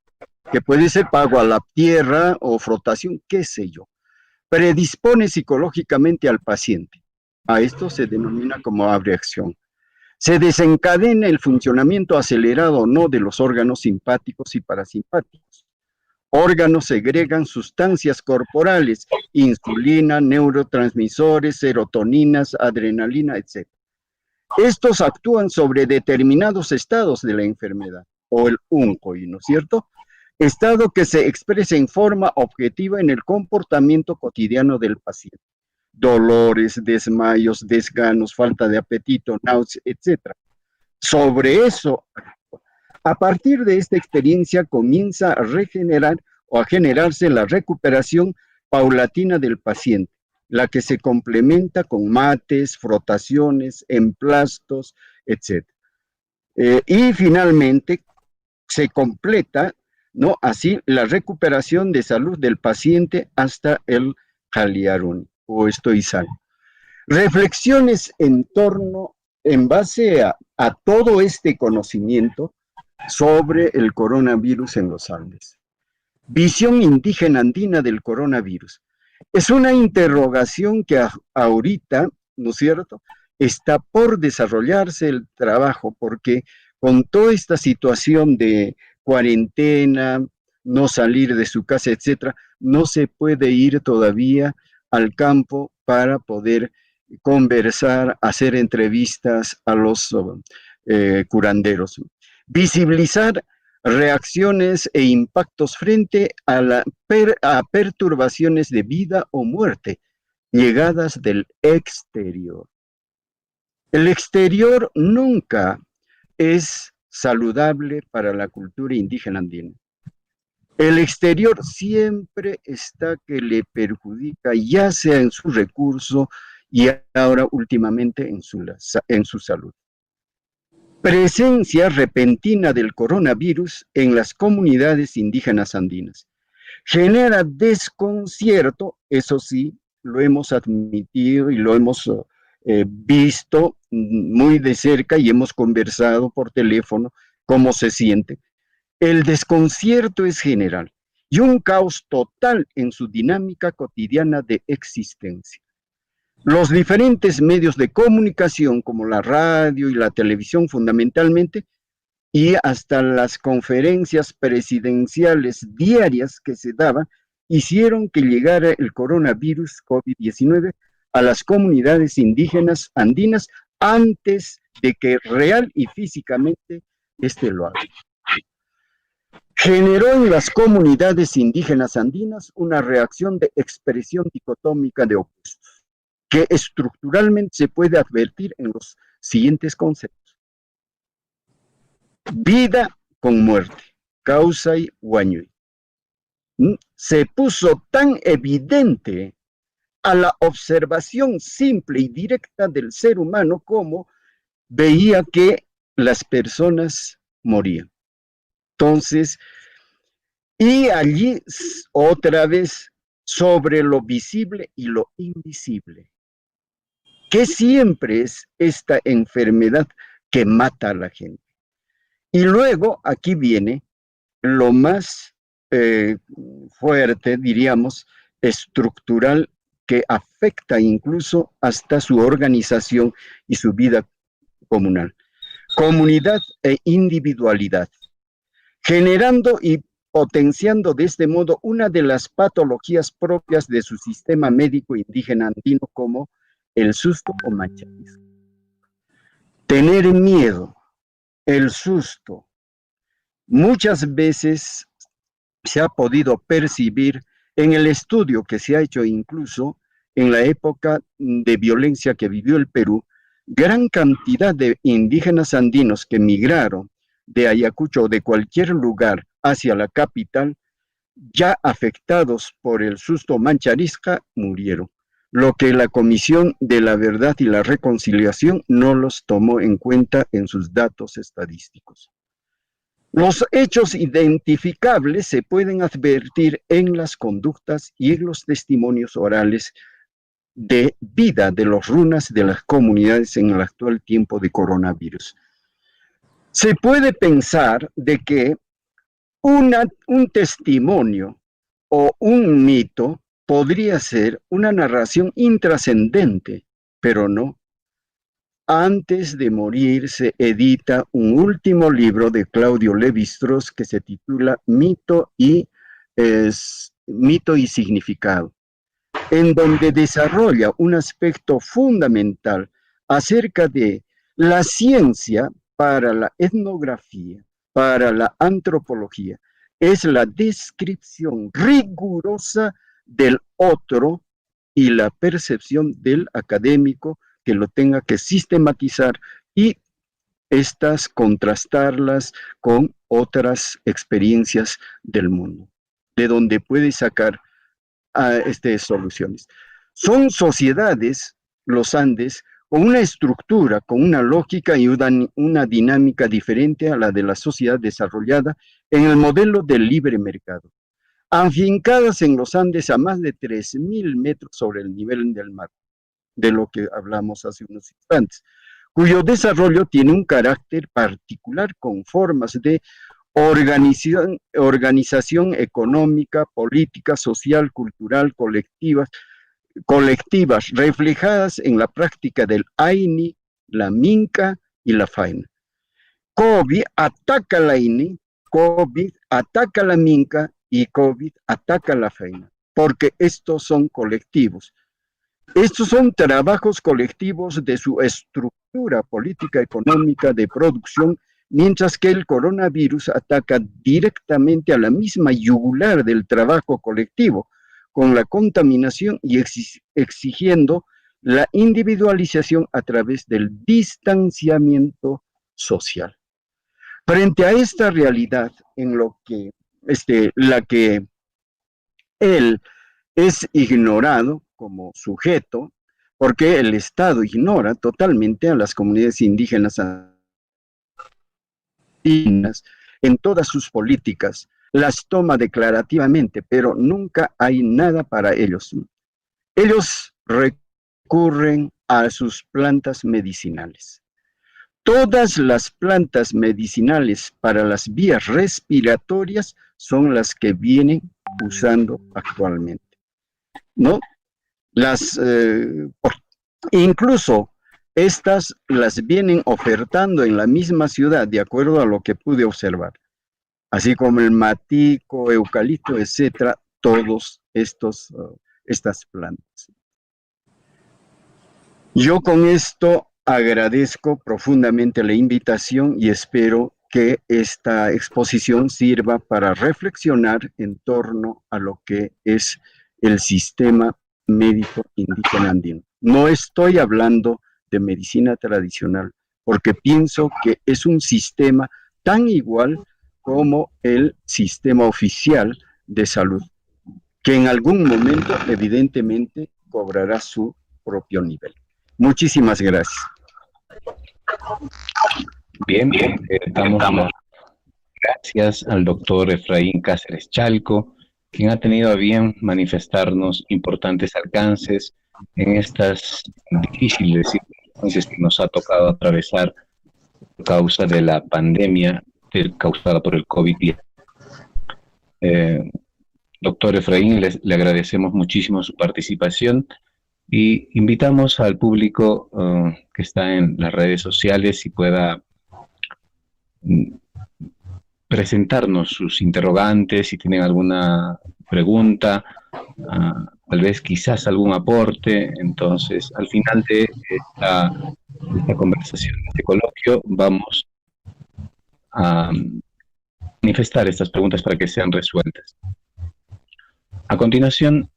que puede ser pago a la tierra o frotación, qué sé yo, predispone psicológicamente al paciente. A esto se denomina como abreacción. Se desencadena el funcionamiento acelerado o no de los órganos simpáticos y parasimpáticos. Órganos segregan sustancias corporales, insulina, neurotransmisores, serotoninas, adrenalina, etc. Estos actúan sobre determinados estados de la enfermedad, o el UNCOI, ¿no es cierto? Estado que se expresa en forma objetiva en el comportamiento cotidiano del paciente. Dolores, desmayos, desganos, falta de apetito, náuseas, etc. Sobre eso, a partir de esta experiencia comienza a regenerar o a generarse la recuperación paulatina del paciente, la que se complementa con mates, frotaciones, emplastos, etc. Y finalmente se completa, ¿no?, así la recuperación de salud del paciente hasta el Haliaruni o estoy sano. Reflexiones en base a todo este conocimiento sobre el coronavirus en los Andes. Visión indígena andina del coronavirus. Es una interrogación que ahorita, ¿no es cierto?, está por desarrollarse el trabajo, porque con toda esta situación de cuarentena, no salir de su casa, etcétera, no se puede ir todavía al campo para poder conversar, hacer entrevistas a los curanderos. Visibilizar reacciones e impactos frente a perturbaciones de vida o muerte llegadas del exterior. El exterior nunca es saludable para la cultura indígena andina. El exterior siempre está que le perjudica, ya sea en su recurso y ahora últimamente en su salud. Presencia repentina del coronavirus en las comunidades indígenas andinas. Genera desconcierto, eso sí, lo hemos admitido y lo hemos visto muy de cerca y hemos conversado por teléfono cómo se siente. El desconcierto es general y un caos total en su dinámica cotidiana de existencia. Los diferentes medios de comunicación, como la radio y la televisión fundamentalmente, y hasta las conferencias presidenciales diarias que se daban, hicieron que llegara el coronavirus COVID-19 a las comunidades indígenas andinas antes de que real y físicamente lo haga. Generó en las comunidades indígenas andinas una reacción de expresión dicotómica de opuestos, que estructuralmente se puede advertir en los siguientes conceptos. Vida con muerte, causa y guañuy. Se puso tan evidente a la observación simple y directa del ser humano como veía que las personas morían. Entonces, y allí otra vez sobre lo visible y lo invisible, que siempre es esta enfermedad que mata a la gente. Y luego aquí viene lo más fuerte, diríamos, estructural, que afecta incluso hasta su organización y su vida comunal. Comunidad e individualidad, generando y potenciando de este modo una de las patologías propias de su sistema médico indígena andino, como el susto o machanismo. Tener miedo, el susto, muchas veces se ha podido percibir en el estudio que se ha hecho incluso en la época de violencia que vivió el Perú. Gran cantidad de indígenas andinos que migraron de Ayacucho o de cualquier lugar hacia la capital, ya afectados por el susto mancharisca, murieron. lo que la Comisión de la Verdad y la Reconciliación no los tomó en cuenta en sus datos estadísticos. Los hechos identificables se pueden advertir en las conductas y en los testimonios orales de vida de los runas de las comunidades en el actual tiempo de coronavirus. Se puede pensar de que un testimonio o un mito podría ser una narración intrascendente, pero no. Antes de morir se edita un último libro de Claudio Lévi-Strauss que se titula Mito y Significado, en donde desarrolla un aspecto fundamental acerca de la ciencia para la etnografía, para la antropología. Es la descripción rigurosa del otro y la percepción del académico que lo tenga que sistematizar y estas contrastarlas con otras experiencias del mundo, de donde puede sacar soluciones. Son sociedades, los Andes, con una estructura, con una lógica y una dinámica diferente a la de la sociedad desarrollada en el modelo del libre mercado, afincadas en los Andes a más de 3.000 metros sobre el nivel del mar, de lo que hablamos hace unos instantes, cuyo desarrollo tiene un carácter particular con formas de organización económica, política, social, cultural, colectivas reflejadas en la práctica del Aini, la Minca y la Faina. COVID ataca la Aini, COVID ataca la Minca y COVID ataca la Faina, porque estos son colectivos. Estos son trabajos colectivos de su estructura política económica de producción, mientras que el coronavirus ataca directamente a la misma yugular del trabajo colectivo, con la contaminación y exigiendo la individualización a través del distanciamiento social. Frente a esta realidad en lo que la que él es ignorado como sujeto, porque el Estado ignora totalmente a las comunidades indígenas en todas sus políticas, las toma declarativamente, pero nunca hay nada para ellos. Ellos recurren a sus plantas medicinales. Todas las plantas medicinales para las vías respiratorias son las que vienen usando actualmente, ¿no? Incluso estas las vienen ofertando en la misma ciudad, de acuerdo a lo que pude observar, así como el matico, eucalipto, etcétera, todos estas plantas. Yo con esto agradezco profundamente la invitación y espero que esta exposición sirva para reflexionar en torno a lo que es el sistema médico indígena andino. No estoy hablando de medicina tradicional, porque pienso que es un sistema tan igual como el sistema oficial de salud, que en algún momento evidentemente cobrará su propio nivel. Muchísimas gracias. Bien, damos gracias al doctor Efraín Cáceres Chalco, quien ha tenido a bien manifestarnos importantes alcances en estas difíciles circunstancias que nos ha tocado atravesar por causa de la pandemia causada por el COVID-19. Doctor Efraín, le agradecemos muchísimo su participación y invitamos al público que está en las redes sociales si pueda presentarnos sus interrogantes, si tienen alguna pregunta, tal vez quizás algún aporte. Entonces, al final de esta conversación, de este coloquio, vamos a manifestar estas preguntas para que sean resueltas. A continuación,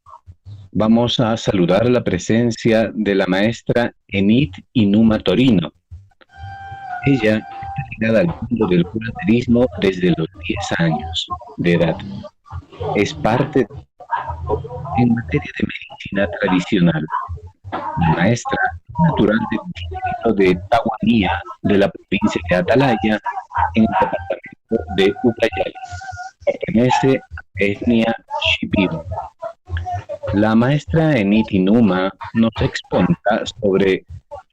vamos a saludar la presencia de la maestra Enid Inuma Torino. Ella está ligada al mundo del curanderismo desde los 10 años de edad. Es parte en materia de medicina tradicional maestra natural del distrito de Tahuanía de la provincia de Atalaya, en el departamento de Ucayali. Pertenece a la etnia Shipibo. La maestra Enid Inuma nos exponga sobre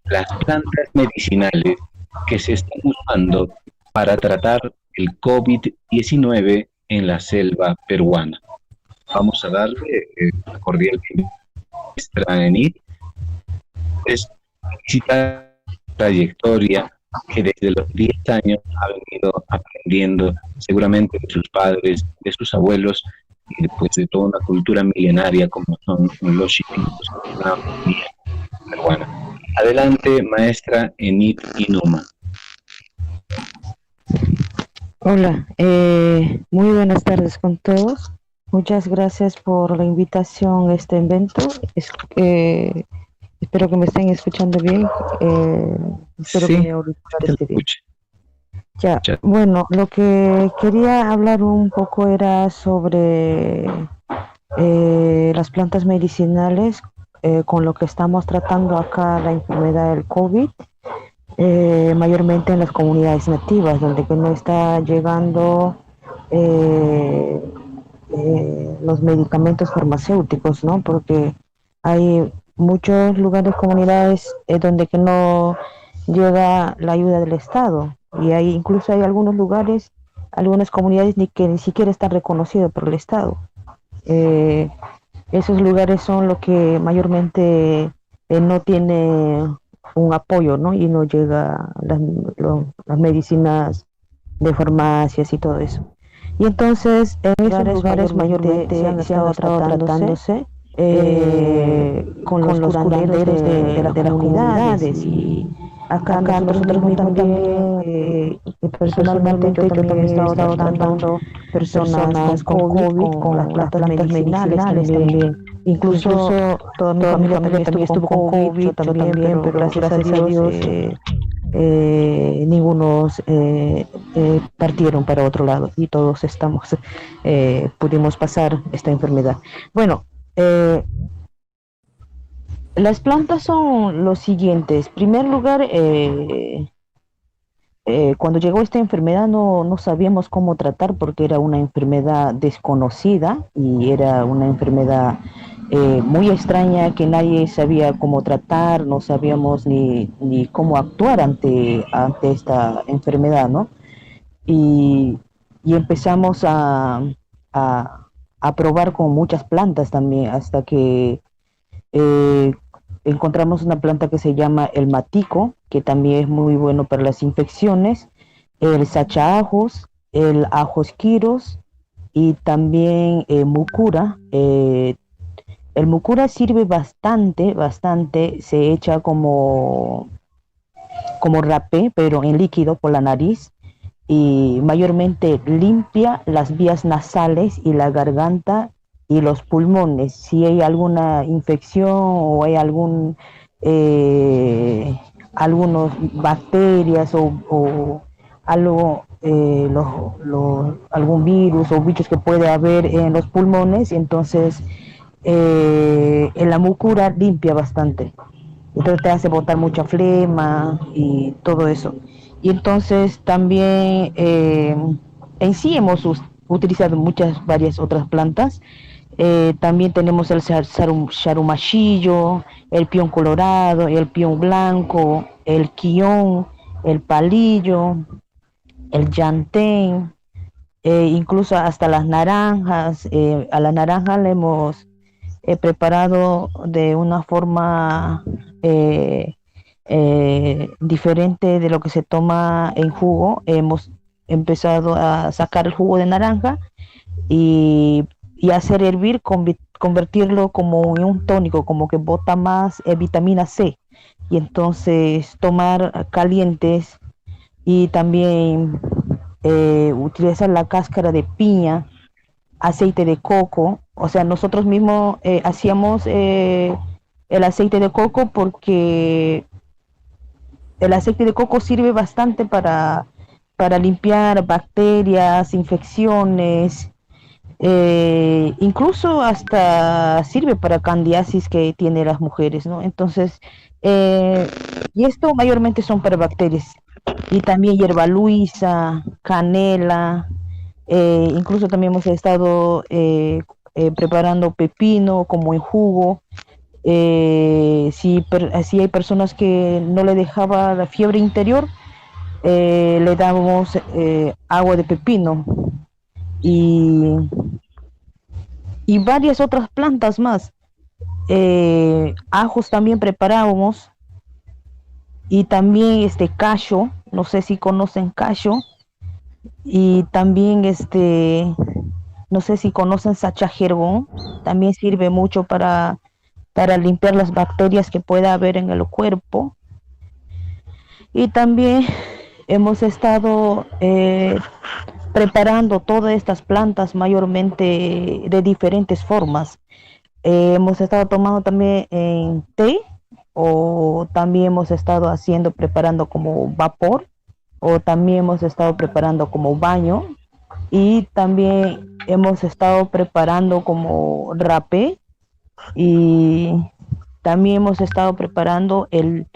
las plantas medicinales que se están usando para tratar el COVID-19 en la selva peruana. Vamos a darle la cordial bienvenida a la maestra Enid. Es una trayectoria que desde los 10 años ha venido aprendiendo seguramente de sus padres, de sus abuelos y después de toda una cultura milenaria como son los shipingos, una familia peruana. Adelante, maestra Enid Inuma. Hola, muy buenas tardes con todos. Muchas gracias por la invitación a este evento. Espero que me estén escuchando bien. Espero que mi auricular esté bien. Ya, bueno, lo que quería hablar un poco era sobre las plantas medicinales con lo que estamos tratando acá la enfermedad del COVID, mayormente en las comunidades nativas, donde que no está llegando los medicamentos farmacéuticos, ¿no? Porque hay muchos lugares, comunidades donde que no llega la ayuda del Estado, y incluso hay algunos lugares, algunas comunidades que ni siquiera están reconocidos por el Estado. Esos lugares son los que mayormente no tiene un apoyo, ¿no? Y no llega las medicinas de farmacias y todo eso. Y entonces en esos lugares mayormente se han estado tratándose con los curanderos de las comunidades. Y acá nosotros mismos también, personalmente yo también he estado tratando personas con COVID, con las plantas medicinales también. Incluso toda mi familia también estuvo con COVID, yo también, pero gracias a Dios ninguno partieron para otro lado y todos pudimos pasar esta enfermedad. Bueno, las plantas son los siguientes. En primer lugar, cuando llegó esta enfermedad no sabíamos cómo tratar, porque era una enfermedad desconocida y era una enfermedad muy extraña que nadie sabía cómo tratar, no sabíamos ni cómo actuar ante esta enfermedad, ¿no? Y empezamos a probar con muchas plantas también, hasta que encontramos una planta que se llama el matico, que también es muy bueno para las infecciones, el sachaajos, el ajos quiros y también mucura. El mucura sirve bastante, se echa como rapé, pero en líquido por la nariz, y mayormente limpia las vías nasales y la garganta y los pulmones. Si hay alguna infección o hay algunas bacterias o algo, algún virus o bichos que puede haber en los pulmones, entonces en la mucura limpia bastante, entonces te hace botar mucha flema y todo eso. Y entonces también en sí hemos utilizado varias otras plantas. También tenemos el charumachillo, el pión colorado, el pión blanco, el quión, el palillo, el llantén, incluso hasta las naranjas. A la naranja le hemos preparado de una forma diferente de lo que se toma en jugo. Hemos empezado a sacar el jugo de naranja y hacer hervir, convertirlo como en un tónico, como que bota más vitamina C, y entonces tomar calientes. Y también utilizar la cáscara de piña, aceite de coco. O sea, nosotros mismos hacíamos el aceite de coco, porque el aceite de coco sirve bastante para limpiar bacterias, infecciones, Incluso hasta sirve para candidiasis que tienen las mujeres, ¿no? Entonces, y esto mayormente son para bacterias. Y también hierba luisa, canela, incluso también hemos estado preparando pepino como en jugo. Si hay personas que no le dejaba la fiebre interior, le damos agua de pepino y, y varias otras plantas más. Ajos también preparábamos y también callo, no sé si conocen callo, y también no sé si conocen sachajerbón, también sirve mucho para limpiar las bacterias que pueda haber en el cuerpo. Y también hemos estado preparando todas estas plantas mayormente de diferentes formas. Hemos estado tomando también en té, o también hemos estado preparando como vapor, o también hemos estado preparando como baño, y también hemos estado preparando como rapé, y también hemos estado preparando el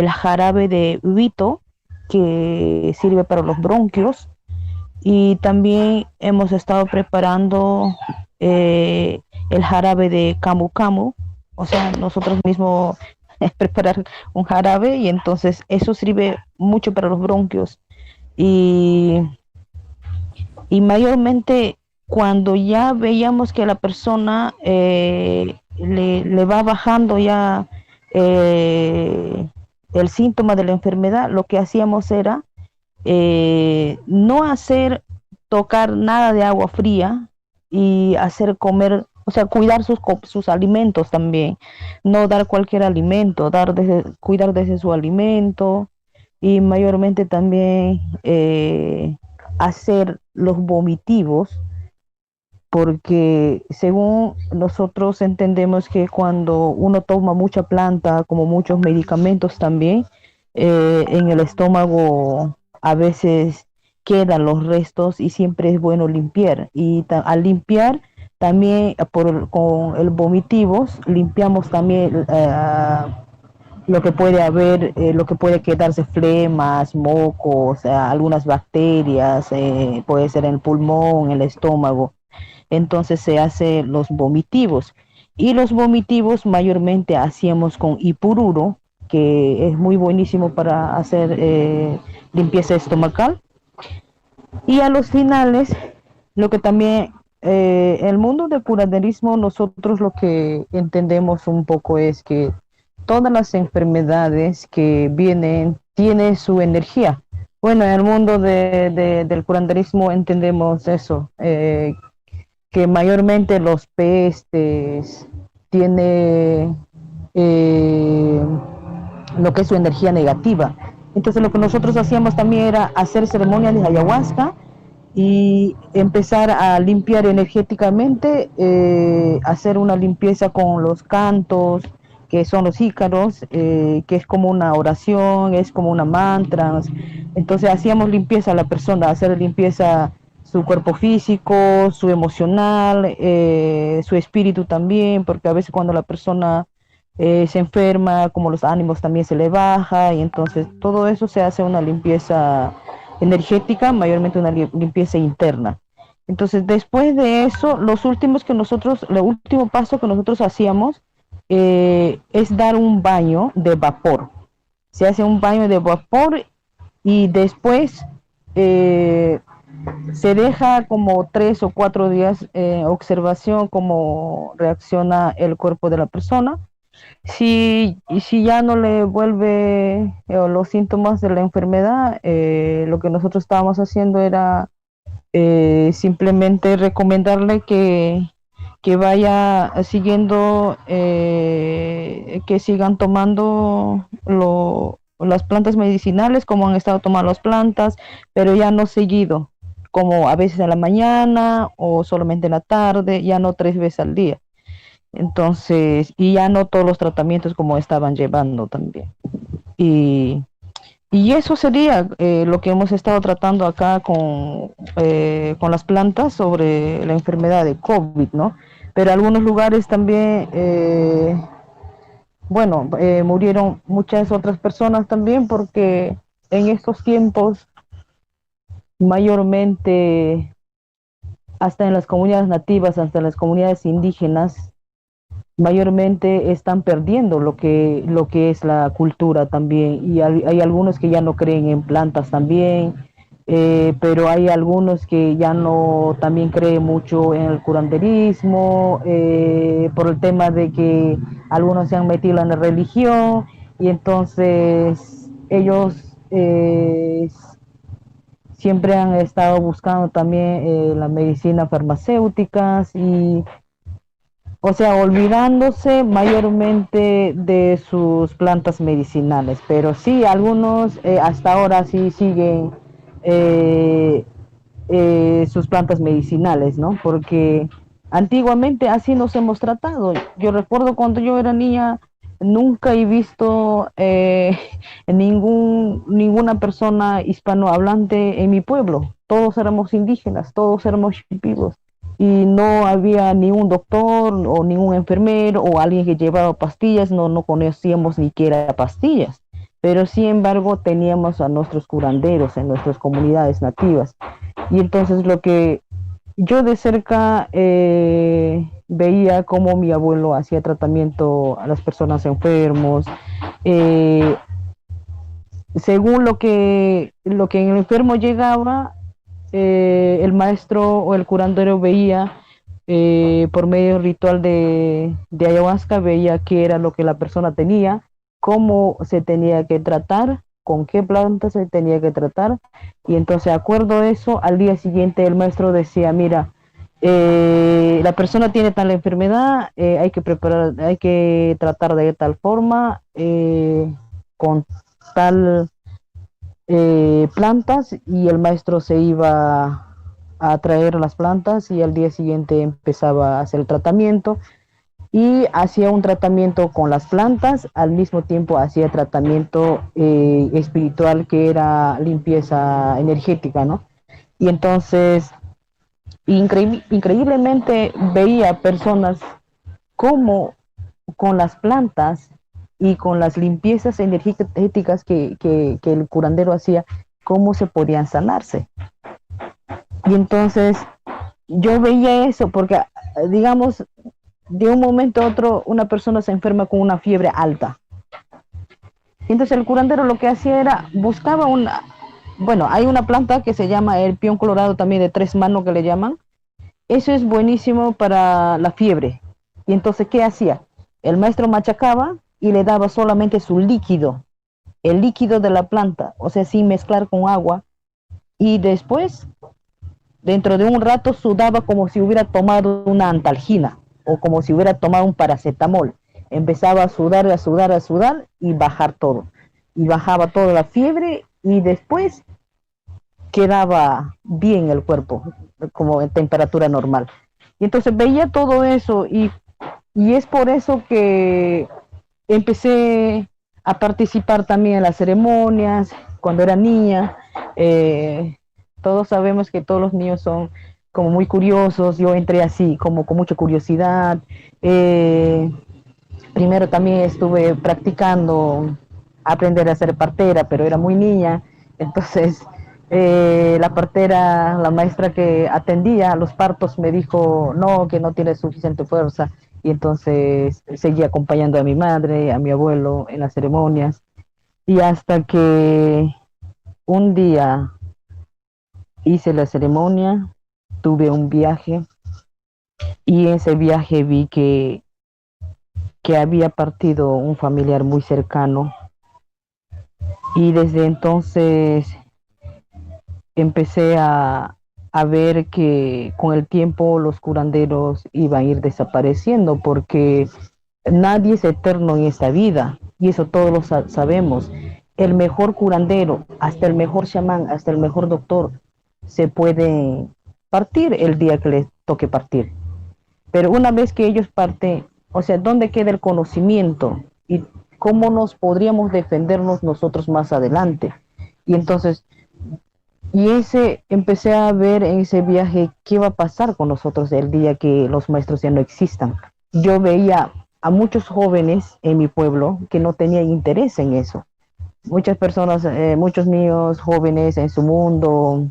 jarabe de ubito, que sirve para los bronquios, y también hemos estado preparando el jarabe de camu camu, o sea, nosotros mismos preparar un jarabe, y entonces eso sirve mucho para los bronquios. Y, y mayormente cuando ya veíamos que la persona le va bajando ya el síntoma de la enfermedad, lo que hacíamos era no tocar nada de agua fría, y hacer comer, o sea, cuidar sus alimentos también, no dar cualquier alimento, cuidar desde su alimento, y mayormente también hacer los vomitivos, porque según nosotros entendemos que cuando uno toma mucha planta, como muchos medicamentos también, en el estómago a veces quedan los restos, y siempre es bueno limpiar. Y al limpiar también con el vomitivos, limpiamos también lo que puede haber, lo que puede quedarse, flemas, mocos, algunas bacterias, puede ser en el pulmón, en el estómago. Entonces se hace los vomitivos, y los vomitivos mayormente hacíamos con ipururo, que es muy buenísimo para hacer limpieza estomacal. Y a los finales, lo que también el mundo del curanderismo, nosotros lo que entendemos un poco es que todas las enfermedades que vienen tienen su energía. Bueno, en el mundo del curanderismo entendemos eso, que mayormente los pestes tiene lo que es su energía negativa. Entonces lo que nosotros hacíamos también era hacer ceremonias de ayahuasca y empezar a limpiar energéticamente, hacer una limpieza con los cantos, que son los ícaros, que es como una oración, es como una mantra. Entonces hacíamos limpieza a la persona, hacer limpieza su cuerpo físico, su emocional, su espíritu también, porque a veces cuando la persona se enferma, como los ánimos también se le baja, y entonces todo eso se hace una limpieza energética, mayormente una limpieza interna. Entonces, después de eso, el último paso que nosotros hacíamos es dar un baño de vapor. Se hace un baño de vapor, y después se deja como 3 o 4 días observación cómo reacciona el cuerpo de la persona. Si ya no le vuelve los síntomas de la enfermedad, lo que nosotros estábamos haciendo era simplemente recomendarle que vaya siguiendo, que sigan tomando las plantas medicinales como han estado tomando las plantas, pero ya no seguido, como a veces en la mañana o solamente en la tarde, ya no 3 veces al día. Entonces, y ya no todos los tratamientos como estaban llevando también. Y Y eso sería lo que hemos estado tratando acá con las plantas sobre la enfermedad de COVID, ¿no? Pero algunos lugares también, bueno, murieron muchas otras personas también porque en estos tiempos mayormente hasta en las comunidades nativas, hasta en las comunidades indígenas, mayormente están perdiendo lo que es la cultura también. Y hay algunos que ya no creen en plantas también, pero hay algunos que ya no también creen mucho en el curanderismo, por el tema de que algunos se han metido en la religión y entonces ellos siempre han estado buscando también la medicina farmacéuticas y, o sea, olvidándose mayormente de sus plantas medicinales, pero sí, algunos hasta ahora sí siguen eh, sus plantas medicinales, ¿no? Porque antiguamente así nos hemos tratado. Yo recuerdo cuando yo era niña, nunca he visto ninguna persona hispanohablante en mi pueblo. Todos éramos indígenas, todos éramos shipibos. Y no había ni un doctor o ningún enfermero o alguien que llevaba pastillas, no conocíamos ni qué era pastillas. Pero sin embargo teníamos a nuestros curanderos en nuestras comunidades nativas. Y entonces lo que yo de cerca veía cómo mi abuelo hacía tratamiento a las personas enfermos, eh, según lo que el enfermo llegaba, el maestro o el curandero veía por medio ritual de ayahuasca, veía qué era lo que la persona tenía, cómo se tenía que tratar, con qué planta se tenía que tratar, y entonces de acuerdo a eso, al día siguiente el maestro decía, mira, la persona tiene tal enfermedad, hay que tratar de tal forma, con tal plantas, y el maestro se iba a traer las plantas y al día siguiente empezaba a hacer el tratamiento y hacía un tratamiento con las plantas, al mismo tiempo hacía tratamiento espiritual que era limpieza energética, ¿no? Y entonces increíblemente veía personas como con las plantas y con las limpiezas energéticas que el curandero hacía, cómo se podían sanarse. Y entonces yo veía eso porque, digamos, de un momento a otro una persona se enferma con una fiebre alta. Entonces el curandero lo que hacía era, buscaba bueno, hay una planta que se llama el peón colorado también de 3 manos que le llaman. Eso es buenísimo para la fiebre. Y entonces, ¿qué hacía? El maestro machacaba y le daba solamente su líquido, el líquido de la planta, o sea, sin mezclar con agua. Y después, dentro de un rato, sudaba como si hubiera tomado una antalgina o como si hubiera tomado un paracetamol. Empezaba a sudar, a sudar, a sudar y bajar todo. Y bajaba toda la fiebre y después quedaba bien el cuerpo, como en temperatura normal. Y entonces veía todo eso y es por eso que empecé a participar también en las ceremonias cuando era niña. Todos sabemos que todos los niños son como muy curiosos. Yo entré así, como con mucha curiosidad. Primero también estuve practicando aprender a ser partera, pero era muy niña. Entonces, la partera, la maestra que atendía a los partos me dijo, no, que no tiene suficiente fuerza. Y entonces seguí acompañando a mi madre, a mi abuelo en las ceremonias. Y hasta que un día hice la ceremonia, tuve un viaje y en ese viaje vi que había partido un familiar muy cercano. Y desde entonces empecé a ver que con el tiempo los curanderos iban a ir desapareciendo porque nadie es eterno en esta vida y eso todos lo sabemos. El mejor curandero, hasta el mejor chamán, hasta el mejor doctor se puede partir el día que les toque partir. Pero una vez que ellos parten, o sea, ¿dónde queda el conocimiento? Y cómo nos podríamos defendernos nosotros más adelante. Y entonces, empecé a ver en ese viaje qué va a pasar con nosotros el día que los maestros ya no existan. Yo veía a muchos jóvenes en mi pueblo que no tenían interés en eso. Muchas personas, muchos niños jóvenes en su mundo,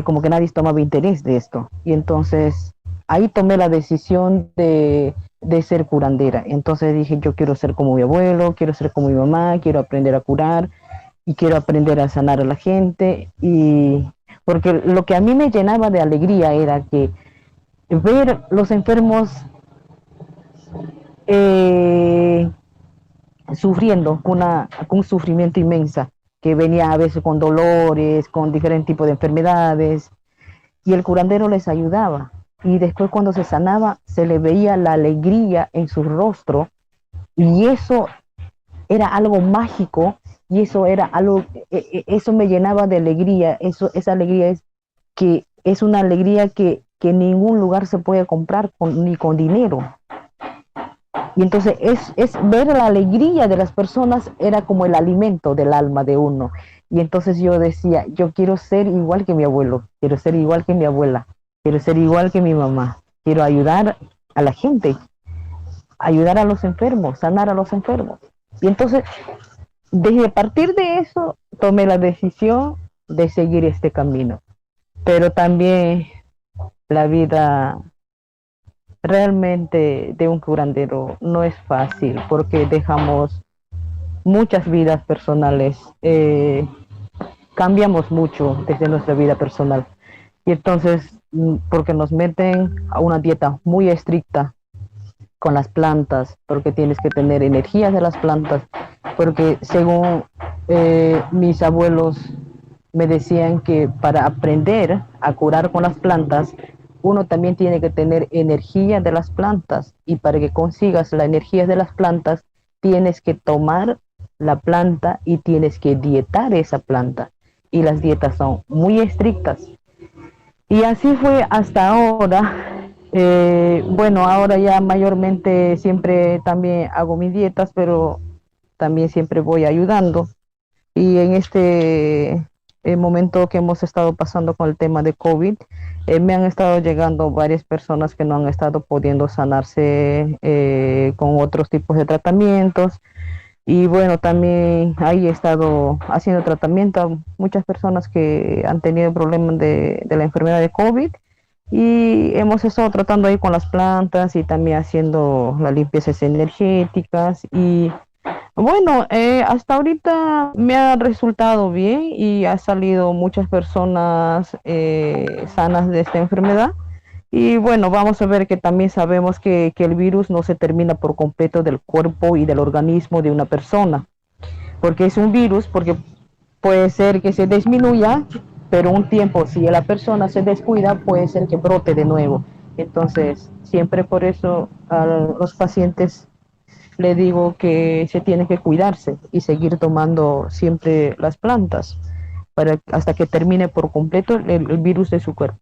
como que nadie tomaba interés de esto. Y entonces ahí tomé la decisión de ser curandera. Entonces dije, yo quiero ser como mi abuelo, quiero ser como mi mamá, quiero aprender a curar y quiero aprender a sanar a la gente. Y porque lo que a mí me llenaba de alegría era que ver los enfermos sufriendo con un sufrimiento inmensa, que venía a veces con dolores, con diferentes tipos de enfermedades, y el curandero les ayudaba. Y después cuando se sanaba, se le veía la alegría en su rostro, y eso era algo mágico, y eso era algo, eso me llenaba de alegría. Esa alegría es una alegría que en ningún lugar se puede comprar ni con dinero. Y entonces es ver la alegría de las personas, era como el alimento del alma de uno. Y entonces yo decía, yo quiero ser igual que mi abuelo, quiero ser igual que mi abuela, quiero ser igual que mi mamá, quiero ayudar a la gente, ayudar a los enfermos, sanar a los enfermos. Y entonces, desde partir de eso, tomé la decisión de seguir este camino. Pero también la vida realmente de un curandero no es fácil, porque dejamos muchas vidas personales, cambiamos mucho desde nuestra vida personal. Y entonces, porque nos meten a una dieta muy estricta con las plantas, porque tienes que tener energías de las plantas, porque según mis abuelos me decían que para aprender a curar con las plantas, uno también tiene que tener energía de las plantas, y para que consigas la energía de las plantas, tienes que tomar la planta y tienes que dietar esa planta, y las dietas son muy estrictas. Y así fue hasta ahora. Bueno, ahora ya mayormente siempre también hago mis dietas, pero también siempre voy ayudando. Y en este momento que hemos estado pasando con el tema de COVID, me han estado llegando varias personas que no han estado pudiendo sanarse con otros tipos de tratamientos. Y bueno, también ahí he estado haciendo tratamiento a muchas personas que han tenido problemas de la enfermedad de COVID, y hemos estado tratando ahí con las plantas y también haciendo las limpiezas energéticas. Y bueno, hasta ahorita me ha resultado bien y ha salido muchas personas sanas de esta enfermedad. Y bueno, vamos a ver que también sabemos que el virus no se termina por completo del cuerpo y del organismo de una persona, porque es un virus, porque puede ser que se disminuya, pero un tiempo, si la persona se descuida, puede ser que brote de nuevo. Entonces, siempre por eso a los pacientes le digo que se tiene que cuidarse y seguir tomando siempre las plantas hasta que termine por completo el virus de su cuerpo.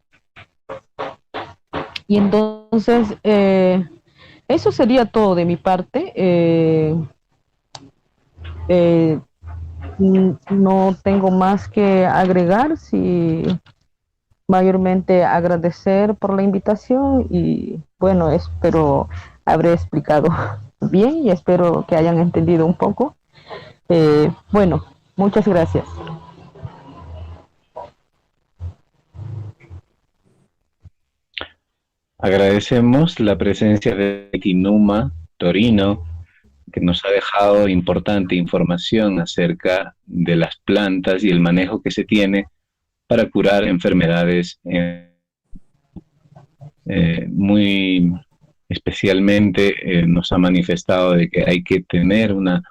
Y entonces, eso sería todo de mi parte. No tengo más que agregar, mayormente agradecer por la invitación, y bueno, espero habré explicado bien y espero que hayan entendido un poco. Bueno, muchas gracias. Agradecemos la presencia de Kinuma Torino, que nos ha dejado importante información acerca de las plantas y el manejo que se tiene para curar enfermedades. Muy especialmente nos ha manifestado de que hay que tener una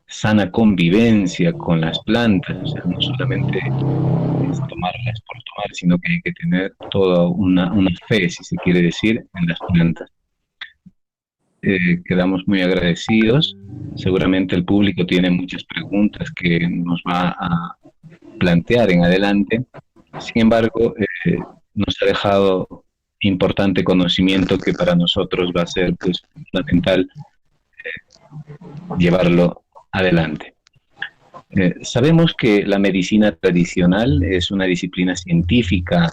sana convivencia con las plantas, o sea, no solamente es tomarlas por tomar, sino que hay que tener toda una fe, si se quiere decir, en las plantas. Quedamos muy agradecidos. Seguramente el público tiene muchas preguntas que nos va a plantear en adelante. Sin embargo, nos ha dejado importante conocimiento que para nosotros va a ser pues, fundamental llevarlo adelante. Sabemos que la medicina tradicional es una disciplina científica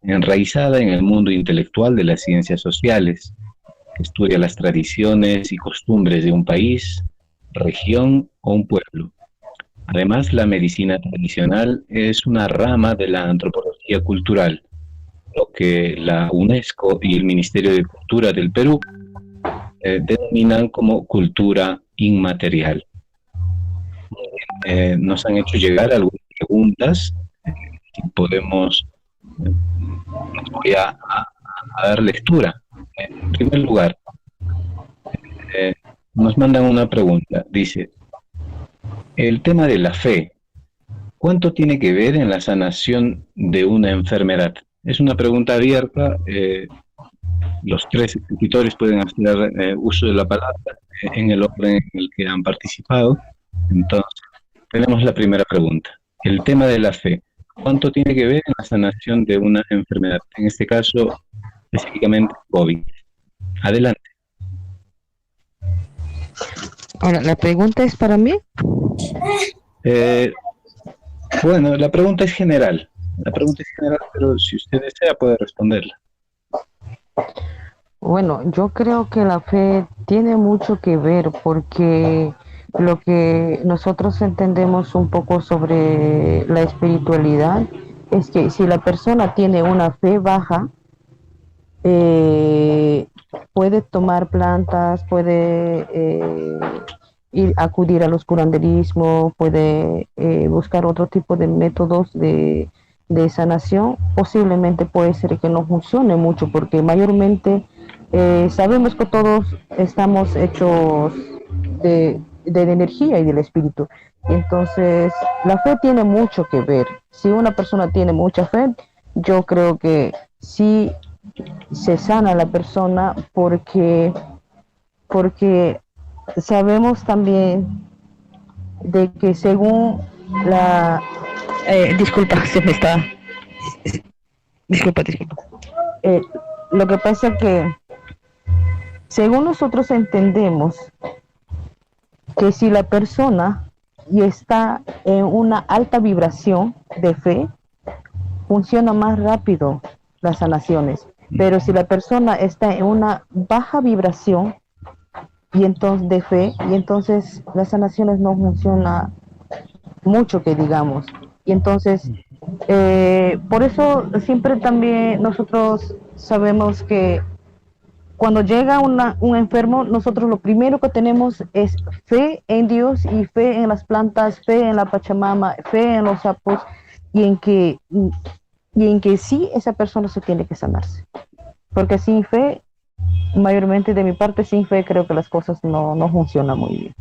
enraizada en el mundo intelectual de las ciencias sociales, que estudia las tradiciones y costumbres de un país, región o un pueblo. Además, la medicina tradicional es una rama de la antropología cultural, lo que la UNESCO y el Ministerio de Cultura del Perú denominan como cultura inmaterial. Nos han hecho llegar algunas preguntas, si podemos, les voy a dar lectura. En primer lugar, nos mandan una pregunta, dice, el tema de la fe, ¿cuánto tiene que ver en la sanación de una enfermedad? Es una pregunta abierta, los tres escritores pueden hacer uso de la palabra en el orden en el que han participado. Entonces, tenemos la primera pregunta. El tema de la fe, ¿cuánto tiene que ver en la sanación de una enfermedad? En este caso, específicamente COVID. Adelante. Ahora, ¿la pregunta es para mí? Bueno, la pregunta es general. La pregunta es general, pero si usted desea puede responderla. Bueno, yo creo que la fe tiene mucho que ver porque lo que nosotros entendemos un poco sobre la espiritualidad es que si la persona tiene una fe baja, puede tomar plantas, puede acudir al oscuranderismo, puede buscar otro tipo de métodos de sanación. Posiblemente puede ser que no funcione mucho porque mayormente sabemos que todos estamos hechos de energía y del espíritu. Entonces, la fe tiene mucho que ver. Si una persona tiene mucha fe, yo creo que sí se sana la persona porque sabemos también de que según la... disculpa, se me está... Disculpa. Lo que pasa es que según nosotros entendemos que si la persona está en una alta vibración de fe, funciona más rápido las sanaciones. Pero si la persona está en una baja vibración y entonces de fe, y entonces las sanaciones no funcionan mucho, que digamos. Y entonces, por eso siempre también nosotros sabemos que cuando llega un enfermo, nosotros lo primero que tenemos es fe en Dios y fe en las plantas, fe en la Pachamama, fe en los sapos, y en que sí, esa persona se tiene que sanarse. Porque sin fe, mayormente de mi parte, sin fe, creo que las cosas no funcionan muy bien.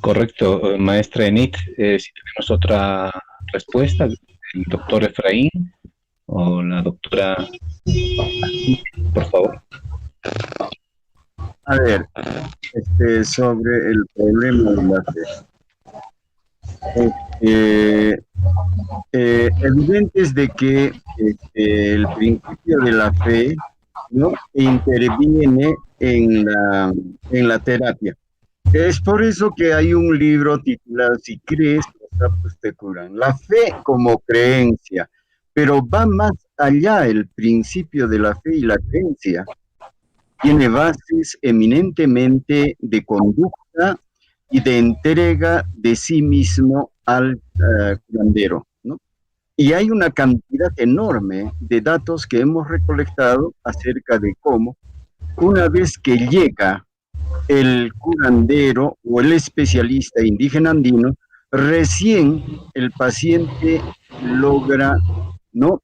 Correcto, maestra Enid. Si tenemos otra respuesta, el doctor Efraín o la doctora, por favor. A ver, sobre el problema de la fe. Evidente es de que el principio de la fe, ¿no?, interviene en la terapia. Es por eso que hay un libro titulado Si crees, los sapos te curan. La fe como creencia, pero va más allá. El principio de la fe y la creencia tiene bases eminentemente de conducta y de entrega de sí mismo al curandero, ¿no? Y hay una cantidad enorme de datos que hemos recolectado acerca de cómo, una vez que llega el curandero o el especialista indígena andino, recién el paciente logra, ¿no?,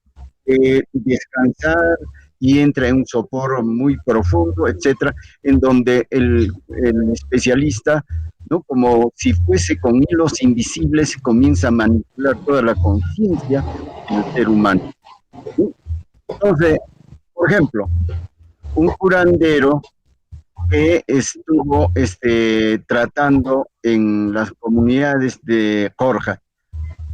descansar y entra en un sopor muy profundo, etcétera, en donde el especialista, ¿no?, como si fuese con hilos invisibles, comienza a manipular toda la conciencia del ser humano, ¿sí? Entonces, por ejemplo, un curandero que estuvo tratando en las comunidades de Jorja,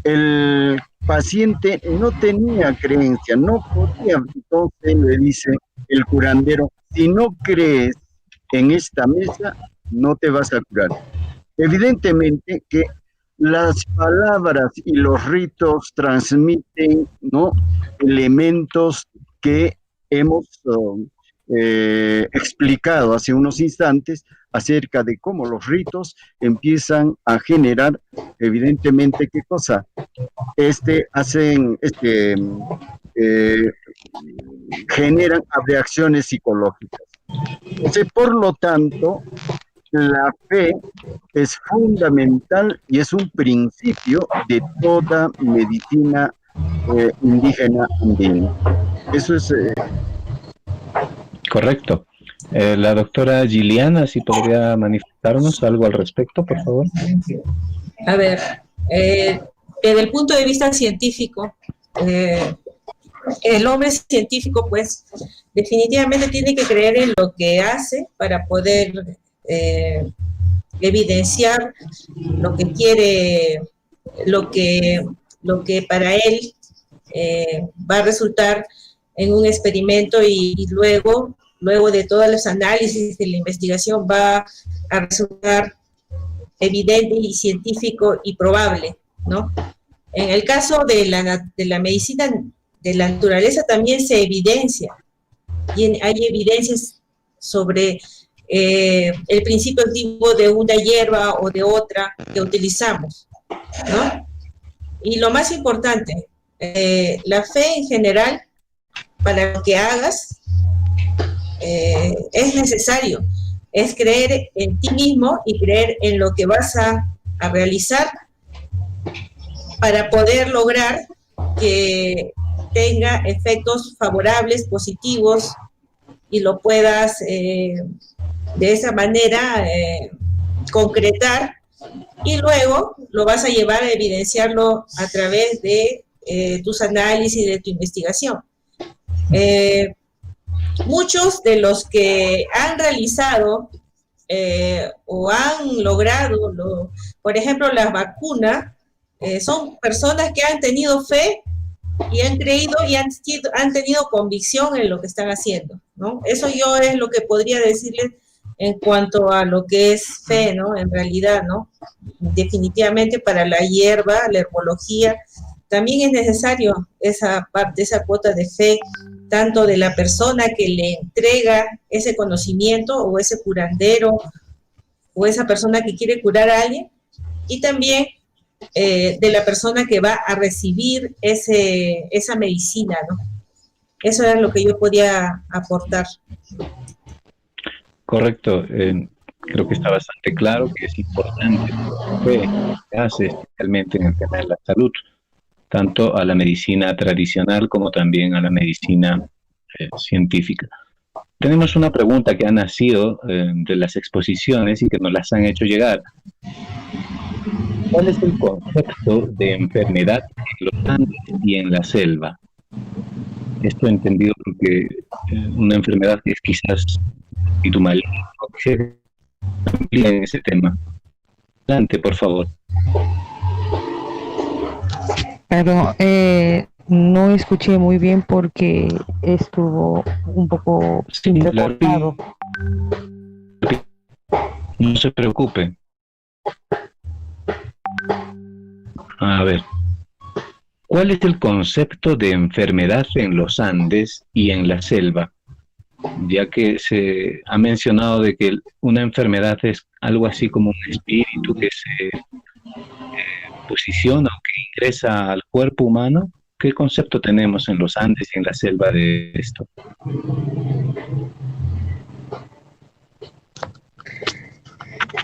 el paciente no tenía creencia, no podía. Entonces le dice el curandero: si no crees, en esta mesa no te vas a curar. Evidentemente que las palabras y los ritos transmiten, ¿no?, elementos que hemos explicado hace unos instantes acerca de cómo los ritos empiezan a generar, evidentemente, ¿qué cosa? Generan reacciones psicológicas. Entonces, por lo tanto, la fe es fundamental y es un principio de toda medicina indígena andina. Eso es... Correcto. La doctora Giliana, si podría manifestarnos algo al respecto, por favor. A ver, desde el punto de vista científico, el hombre científico, pues, definitivamente tiene que creer en lo que hace para poder evidenciar lo que quiere, lo que para él va a resultar en un experimento y luego de todos los análisis de la investigación va a resultar evidente y científico y probable, ¿no? En el caso de la medicina de la naturaleza también se evidencia, y hay evidencias sobre el principio activo de una hierba o de otra que utilizamos, ¿no? Y lo más importante, la fe en general, para lo que hagas, es necesario, es creer en ti mismo y creer en lo que vas a realizar para poder lograr que tenga efectos favorables, positivos, y lo puedas de esa manera concretar, y luego lo vas a llevar a evidenciarlo a través de tus análisis, de tu investigación. Muchos de los que han realizado o han logrado, por ejemplo, las vacunas, son personas que han tenido fe y han creído y han tenido convicción en lo que están haciendo, ¿no? Eso yo es lo que podría decirles en cuanto a lo que es fe, ¿no? En realidad, ¿no? Definitivamente para la hierba, la herbología, también es necesario esa parte, esa cuota de fe, tanto de la persona que le entrega ese conocimiento o ese curandero o esa persona que quiere curar a alguien, y también de la persona que va a recibir esa medicina, ¿no? Eso era lo que yo podía aportar. Correcto. Creo que está bastante claro que es importante la fe que hace, especialmente en el tema de la salud, tanto a la medicina tradicional como también a la medicina científica. Tenemos una pregunta que ha nacido de las exposiciones y que nos las han hecho llegar. ¿Cuál es el concepto de enfermedad en los Andes y en la selva? Esto entendido porque una enfermedad que es quizás espíritu maligno, que amplía en ese tema. Adelante, por favor. Pero no escuché muy bien porque estuvo un poco recortado. No se preocupe. A ver, ¿cuál es el concepto de enfermedad en los Andes y en la selva? Ya que se ha mencionado de que una enfermedad es algo así como un espíritu que se posiciona o que ingresa al cuerpo humano. ¿Qué concepto tenemos en los Andes y en la selva de esto?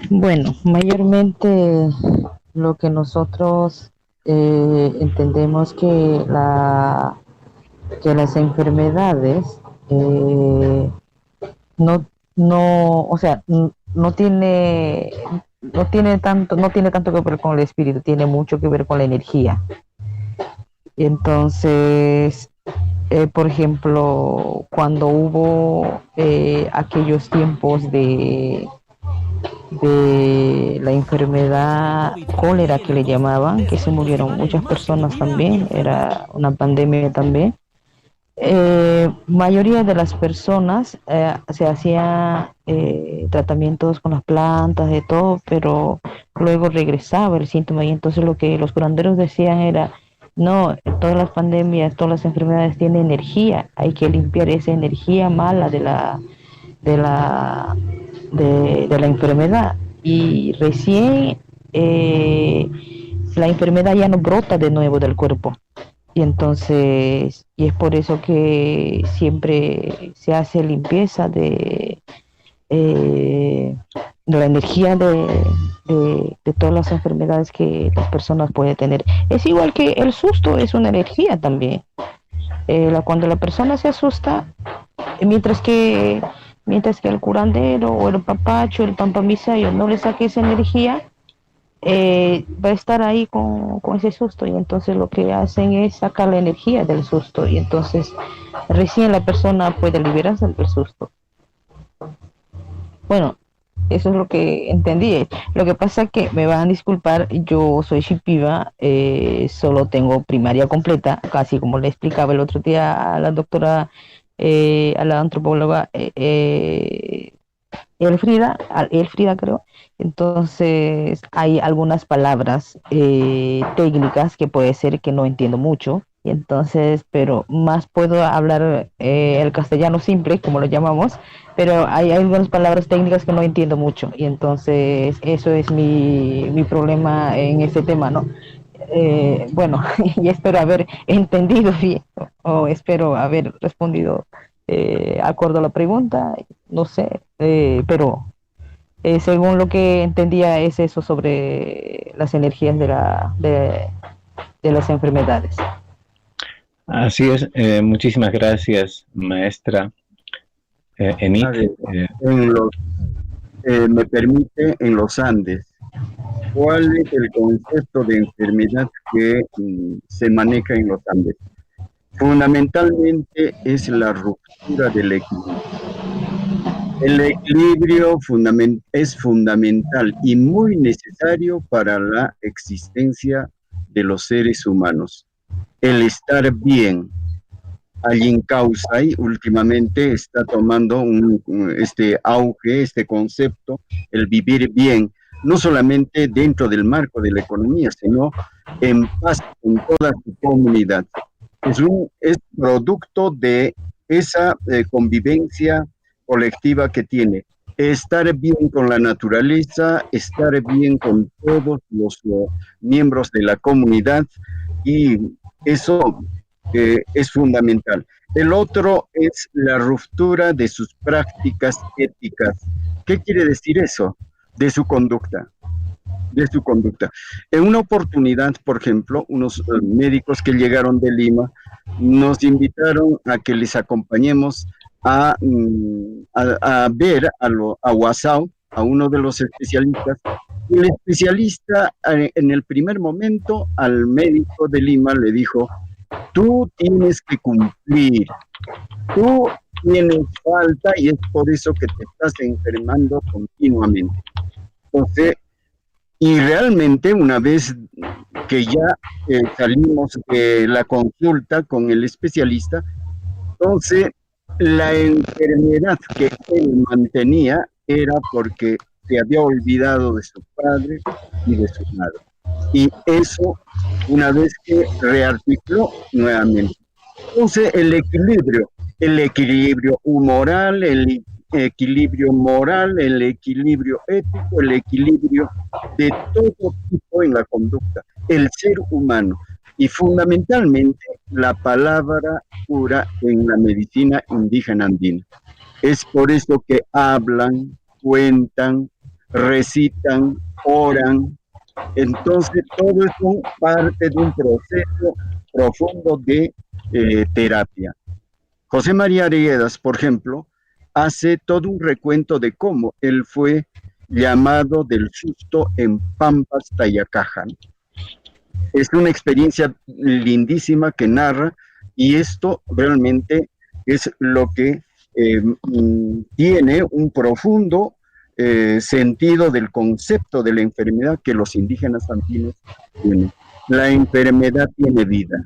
Bueno, mayormente lo que nosotros entendemos que las enfermedades no tiene tanto que ver con el espíritu, tiene mucho que ver con la energía. Entonces, por ejemplo, cuando hubo aquellos tiempos de la enfermedad cólera que le llamaban, que se murieron muchas personas también, era una pandemia también. Mayoría de las personas se hacía tratamientos con las plantas, de todo, pero luego regresaba el síntoma y entonces lo que los curanderos decían era, no, todas las pandemias, todas las enfermedades tienen energía, hay que limpiar esa energía mala de la, de la enfermedad y recién la enfermedad ya no brota de nuevo del cuerpo. Y entonces, y es por eso que siempre se hace limpieza de la energía de todas las enfermedades que las personas pueden tener. Es igual que el susto, es una energía también. Cuando la persona se asusta, mientras que el curandero o el papacho, el pampamisayo no le saque esa energía, va a estar ahí con ese susto y entonces lo que hacen es sacar la energía del susto y entonces recién la persona puede liberarse del susto. Bueno, eso es lo que entendí. Lo que pasa es que me van a disculpar, yo soy shipiba, solo tengo primaria completa, casi como le explicaba el otro día a la doctora, a la antropóloga Elfrida creo. Entonces hay algunas palabras técnicas que puede ser que no entiendo mucho. Y entonces, pero más puedo hablar el castellano simple, como lo llamamos, pero hay algunas palabras técnicas que no entiendo mucho. Y entonces eso es mi problema en este tema, ¿no? Bueno, y espero haber entendido bien, o espero haber respondido acorde a la pregunta, no sé, pero según lo que entendía es eso sobre las energías de las enfermedades. Así es, muchísimas gracias, maestra Enid. Me permite, en los Andes, ¿cuál es el concepto de enfermedad que se maneja en los Andes? Fundamentalmente es la ruptura del equilibrio. El equilibrio es fundamental y muy necesario para la existencia de los seres humanos. El estar bien. Allí en Kausai últimamente está tomando este auge, este concepto, el vivir bien, no solamente dentro del marco de la economía, sino en paz con toda su comunidad. Es producto de esa convivencia colectiva que tiene. Estar bien con la naturaleza, estar bien con todos los miembros de la comunidad, y eso es fundamental. El otro es la ruptura de sus prácticas éticas. ¿Qué quiere decir eso? De su conducta. En una oportunidad, por ejemplo, unos médicos que llegaron de Lima nos invitaron a que les acompañemos a ver a Wasau, a uno de los especialistas. El especialista en el primer momento al médico de Lima le dijo: tú tienes que cumplir, tú tienes falta y es por eso que te estás enfermando continuamente. Entonces, y realmente una vez que ya salimos de la consulta con el especialista, entonces la enfermedad que él mantenía era porque se había olvidado de su padre y de su madre. Y eso, una vez que rearticuló nuevamente. Entonces, el equilibrio humoral, el equilibrio moral, el equilibrio ético, el equilibrio de todo tipo en la conducta, el ser humano. Y fundamentalmente la palabra cura en la medicina indígena andina. Es por eso que hablan, cuentan, recitan, oran. Entonces todo es parte de un proceso profundo de terapia. José María Arguedas, por ejemplo, hace todo un recuento de cómo él fue llamado del susto en Pampas, Tayacaja. Es una experiencia lindísima que narra, y esto realmente es lo que tiene un profundo sentido del concepto de la enfermedad que los indígenas andinos tienen. La enfermedad tiene vida,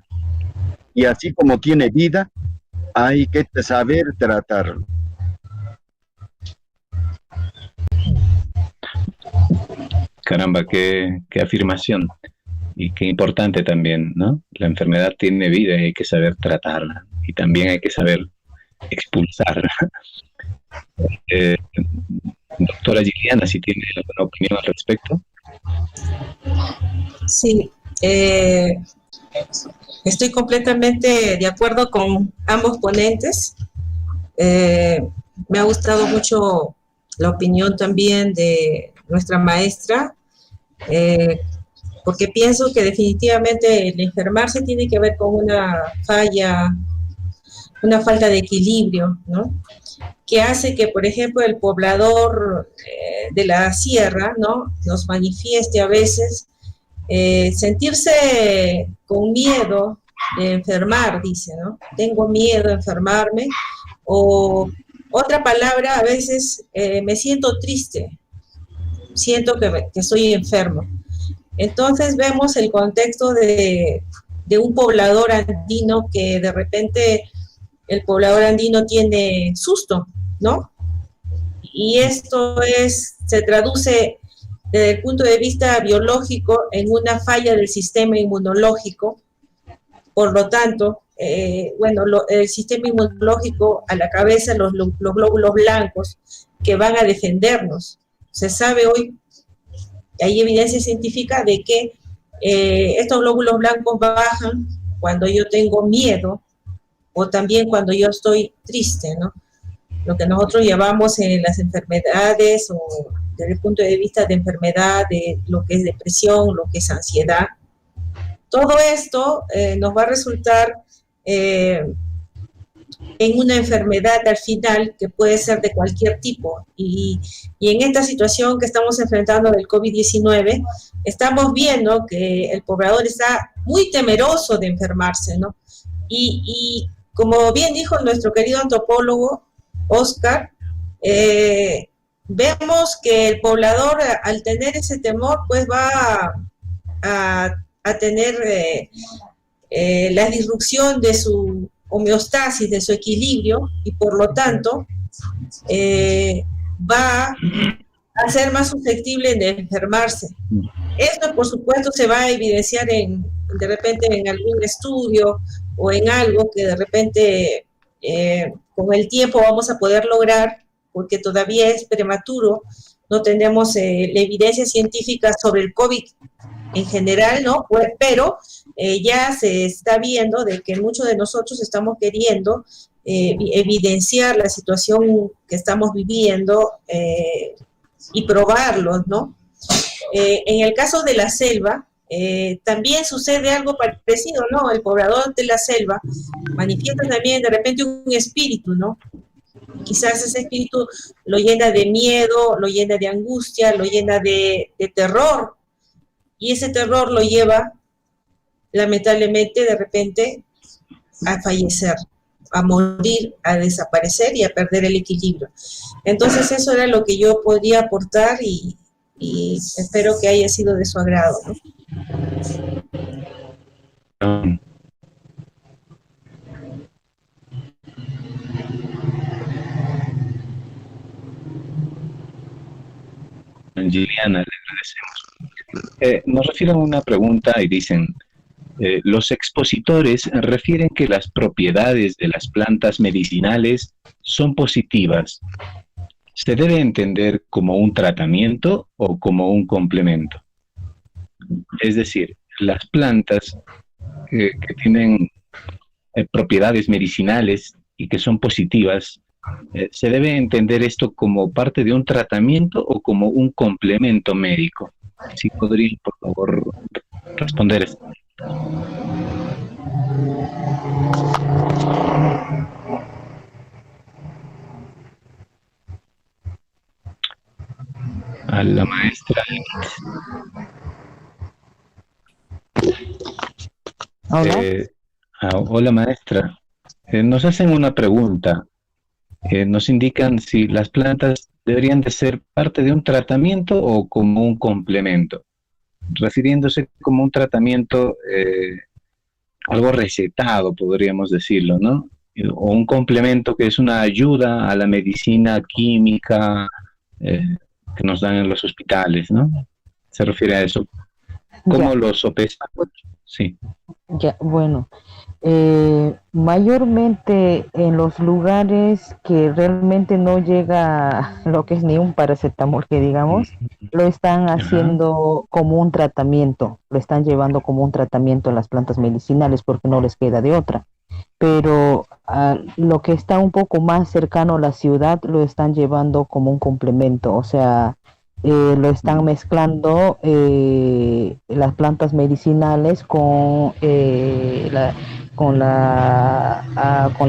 y así como tiene vida, hay que saber tratarlo. Caramba, qué afirmación. Y qué importante también, ¿no? La enfermedad tiene vida y hay que saber tratarla. Y también hay que saber expulsarla. Eh, Doctora Giliana, si tiene alguna opinión al respecto. Sí, estoy completamente de acuerdo con ambos ponentes. Me ha gustado mucho la opinión también de nuestra maestra, porque pienso que definitivamente el enfermarse tiene que ver con una falta de equilibrio, ¿no? Que hace que, por ejemplo, el poblador de la sierra, ¿no?, nos manifieste a veces sentirse con miedo de enfermar, dice, ¿no? Tengo miedo de enfermarme, o otra palabra, a veces me siento triste, siento que estoy enfermo. Entonces vemos el contexto de un poblador andino que de repente el poblador andino tiene susto, ¿no? Y esto se traduce desde el punto de vista biológico en una falla del sistema inmunológico. Por lo tanto, el sistema inmunológico, a la cabeza los glóbulos blancos que van a defendernos. Se sabe hoy, hay evidencia científica de que estos glóbulos blancos bajan cuando yo tengo miedo, o también cuando yo estoy triste, ¿no? Lo que nosotros llamamos en las enfermedades, o desde el punto de vista de enfermedad, de lo que es depresión, lo que es ansiedad. Todo esto nos va a resultar en una enfermedad al final que puede ser de cualquier tipo. Y en esta situación que estamos enfrentando del COVID-19, estamos viendo que el poblador está muy temeroso de enfermarse, ¿no? Y como bien dijo nuestro querido antropólogo Oscar, vemos que el poblador, al tener ese temor, pues va a tener la disrupción de su homeostasis, de su equilibrio, y por lo tanto va a ser más susceptible de enfermarse. Esto, por supuesto, se va a evidenciar de repente en algún estudio o en algo que de repente con el tiempo vamos a poder lograr, porque todavía es prematuro, no tenemos la evidencia científica sobre el COVID en general, ¿no? Pero ya se está viendo de que muchos de nosotros estamos queriendo evidenciar la situación que estamos viviendo y probarlo, ¿no? En el caso de la selva, también sucede algo parecido, ¿no? El poblador de la selva manifiesta también de repente un espíritu, ¿no? Quizás ese espíritu lo llena de miedo, lo llena de angustia, lo llena de terror, y ese terror lo lleva, lamentablemente, de repente, a fallecer, a morir, a desaparecer y a perder el equilibrio. Entonces eso era lo que yo podría aportar, y espero que haya sido de su agrado, ¿no? Giliana, le agradecemos. Nos refieren una pregunta y dicen, los expositores refieren que las propiedades de las plantas medicinales son positivas. ¿Se debe entender como un tratamiento o como un complemento? Es decir, las plantas que tienen propiedades medicinales y que son positivas, ¿se debe entender esto como parte de un tratamiento o como un complemento médico? Si podrían, por favor, responder esto. A la maestra. Hola. Hola maestra. Nos hacen una pregunta. Nos indican si las plantas deberían de ser parte de un tratamiento o como un complemento. Refiriéndose como un tratamiento, algo recetado, podríamos decirlo, ¿no? o un complemento que es una ayuda a la medicina química que nos dan en los hospitales, ¿no? Se refiere a eso. ¿Cómo Ya, lo sopesa? Sí. ya, bueno. Mayormente en los lugares que realmente no llega lo que es ni un paracetamol, que digamos, lo están Ajá. haciendo como un tratamiento, lo están llevando como un tratamiento en las plantas medicinales porque no les queda de otra. Pero lo que está un poco más cercano a la ciudad lo están llevando como un complemento, o sea, lo están mezclando las plantas medicinales con la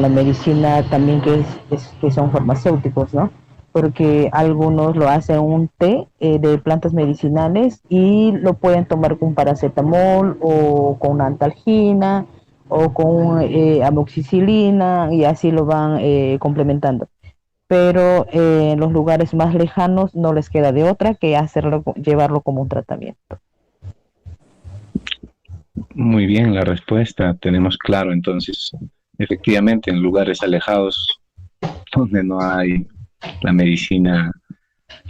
medicina también que son farmacéuticos, ¿no? Porque algunos lo hacen un té de plantas medicinales y lo pueden tomar con paracetamol o con antalgina o con amoxicilina y así lo van complementando. Pero en los lugares más lejanos no les queda de otra que hacerlo, llevarlo como un tratamiento. Muy bien la respuesta. Tenemos claro, entonces, efectivamente, en lugares alejados donde no hay la medicina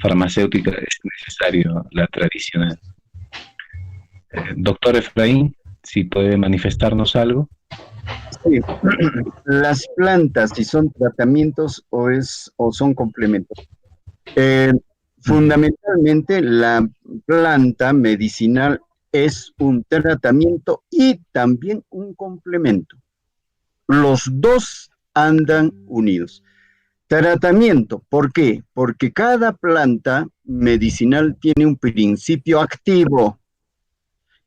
farmacéutica es necesario la tradicional. Doctor Efraín, si puede manifestarnos algo. Sí. Las plantas, si son tratamientos o son complementos. Eh, Fundamentalmente, la planta medicinal es un tratamiento y también un complemento. Los dos andan unidos. Tratamiento, ¿por qué? Porque cada planta medicinal tiene un principio activo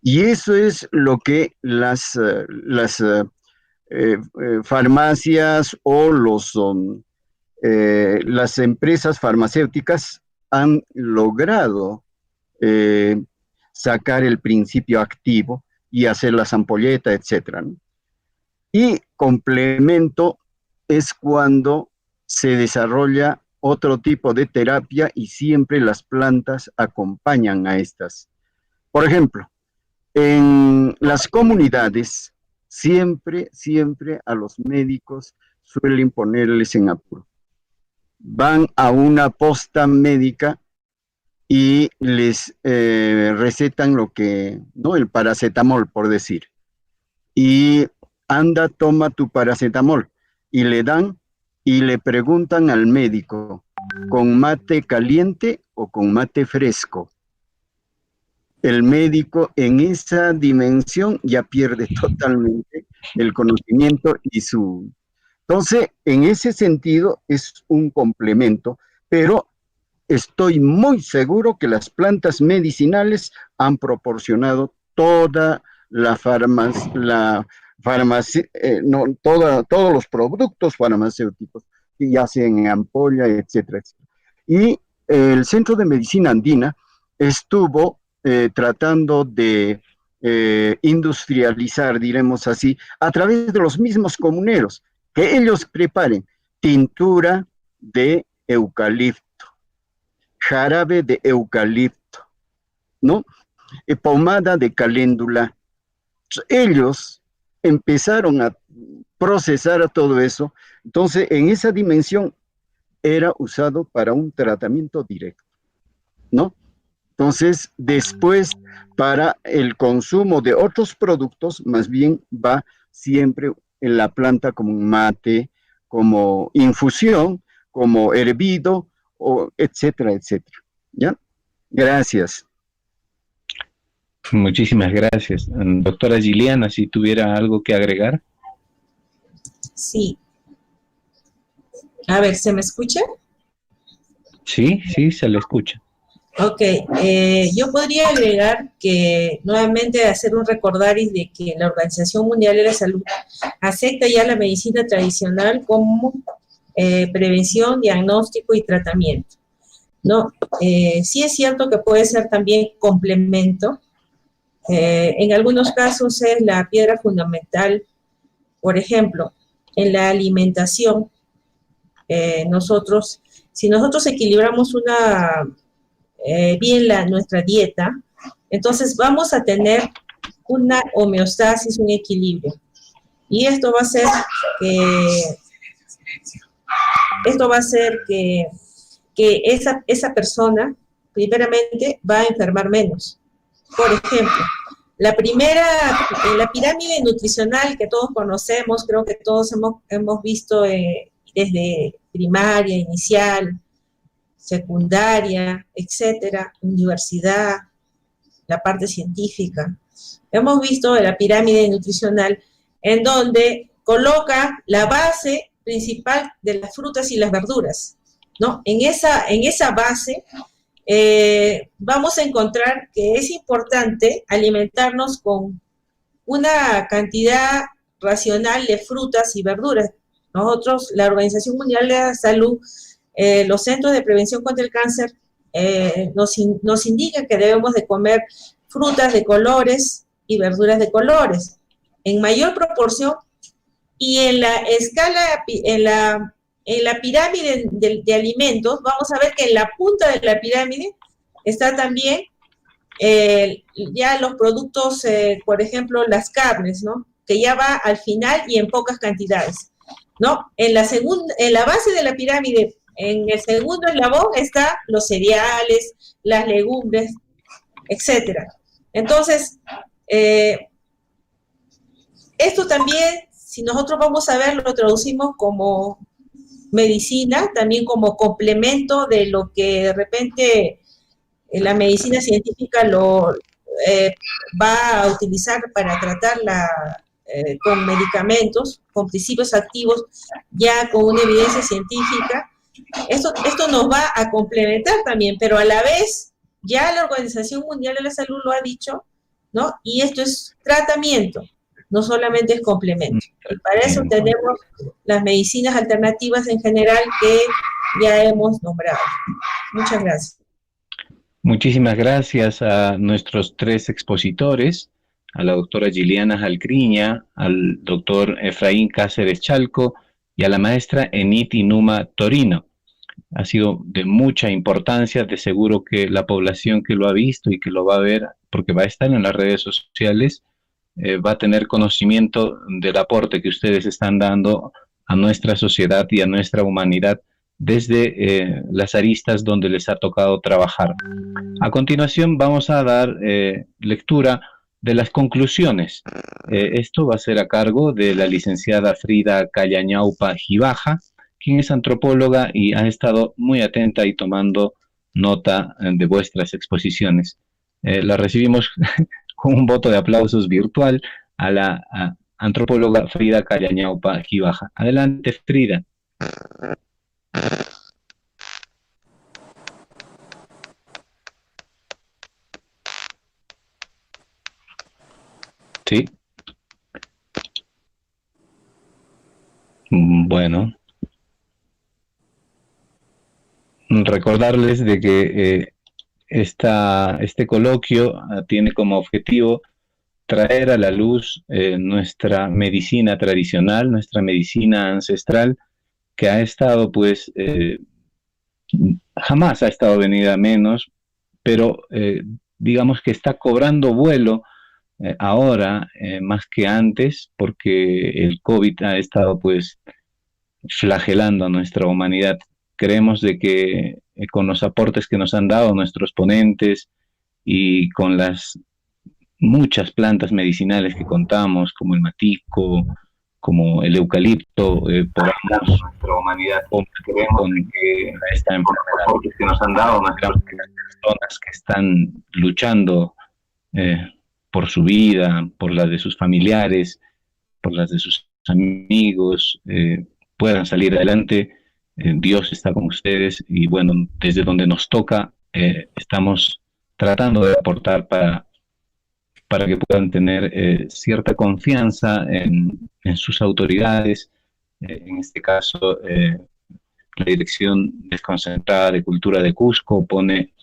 y eso es lo que las farmacias o las empresas farmacéuticas han logrado eh, sacar el principio activo y hacer las ampolletas, etcétera, ¿no? Y complemento es cuando se desarrolla otro tipo de terapia y siempre las plantas acompañan a estas. Por ejemplo, en las comunidades siempre a los médicos suelen ponerles en apuro. Van a una posta médica y les recetan lo que, ¿no? El paracetamol, por decir. Y anda, toma tu paracetamol. Y le dan y le preguntan al médico, ¿con mate caliente o con mate fresco? El médico en esa dimensión ya pierde totalmente el conocimiento y su... Entonces, en ese sentido es un complemento, pero estoy muy seguro que las plantas medicinales han proporcionado toda todos los productos farmacéuticos, ya sea en ampolla, etcétera, etcétera. Y el Centro de Medicina Andina estuvo tratando de industrializar, diremos así, a través de los mismos comuneros, que ellos preparen tintura de eucalipto, jarabe de eucalipto, ¿no? Pomada de caléndula. Ellos empezaron a procesar todo eso, entonces en esa dimensión era usado para un tratamiento directo, ¿no? Entonces, después, para el consumo de otros productos, más bien va siempre en la planta como un mate, como infusión, como hervido, o etcétera, etcétera. ¿Ya? Gracias. Muchísimas gracias. Doctora Giliana, si tuviera algo que agregar. Sí. A ver, ¿se me escucha? Sí, sí, se le escucha. Ok, yo podría agregar que nuevamente hacer un recordaris de que la Organización Mundial de la Salud acepta ya la medicina tradicional como prevención, diagnóstico y tratamiento, ¿no? Sí es cierto que puede ser también complemento. En algunos casos es la piedra fundamental. Por ejemplo, en la alimentación, si nosotros equilibramos bien nuestra dieta, entonces vamos a tener una homeostasis, un equilibrio. Y esto va a hacer que esa persona, primeramente, va a enfermar menos. Por ejemplo, la pirámide nutricional que todos conocemos, creo que todos hemos visto desde primaria, inicial, secundaria, etcétera, universidad, la parte científica. Hemos visto la pirámide nutricional en donde coloca la base principal de las frutas y las verduras, ¿no? En esa base vamos a encontrar que es importante alimentarnos con una cantidad racional de frutas y verduras. Nosotros, la Organización Mundial de la Salud, los Centros de Prevención contra el Cáncer, nos indican que debemos de comer frutas de colores y verduras de colores, en mayor proporción, y en la escala, en la pirámide de alimentos, vamos a ver que en la punta de la pirámide está también ya los productos, por ejemplo, las carnes, ¿no? Que ya va al final y en pocas cantidades, ¿no? En la base de la pirámide, en el segundo eslabón, están los cereales, las legumbres, etcétera. Entonces, esto también, si nosotros vamos a ver, lo traducimos como medicina, también como complemento de lo que de repente la medicina científica va a utilizar para tratarla con medicamentos, con principios activos, ya con una evidencia científica. Esto nos va a complementar también, pero a la vez ya la Organización Mundial de la Salud lo ha dicho, ¿no? Y esto es tratamiento, no solamente es complemento. Y para eso tenemos las medicinas alternativas en general que ya hemos nombrado. Muchas gracias. Muchísimas gracias a nuestros 3 expositores, a la doctora Giliana Jalcriña, al doctor Efraín Cáceres Chalco y a la maestra Enit Inuma Torino. Ha sido de mucha importancia, de seguro que la población que lo ha visto y que lo va a ver, porque va a estar en las redes sociales, va a tener conocimiento del aporte que ustedes están dando a nuestra sociedad y a nuestra humanidad desde las aristas donde les ha tocado trabajar. A continuación vamos a dar lectura de las conclusiones. Esto va a ser a cargo de la licenciada Frida Callañaupa Gibaja, quien es antropóloga y ha estado muy atenta y tomando nota de vuestras exposiciones. La recibimos con un voto de aplausos virtual a la antropóloga Frida Callañaupa Gibaja. Adelante, Frida. Sí. Bueno. Recordarles de que este coloquio tiene como objetivo traer a la luz nuestra medicina tradicional, nuestra medicina ancestral, que ha estado, pues, jamás ha estado venida a menos, pero digamos que está cobrando vuelo ahora más que antes, porque el COVID ha estado, pues, flagelando a nuestra humanidad. Creemos de que con los aportes que nos han dado nuestros ponentes y con las muchas plantas medicinales que contamos, como el matico, como el eucalipto, podamos nuestra humanidad con que esta aportes que nos han dado nuestras personas que están luchando por su vida, por las de sus familiares, por las de sus amigos, puedan salir adelante. Dios está con ustedes y bueno, desde donde nos toca estamos tratando de aportar para que puedan tener cierta confianza en sus autoridades, en este caso la Dirección Desconcentrada de Cultura de Cusco pone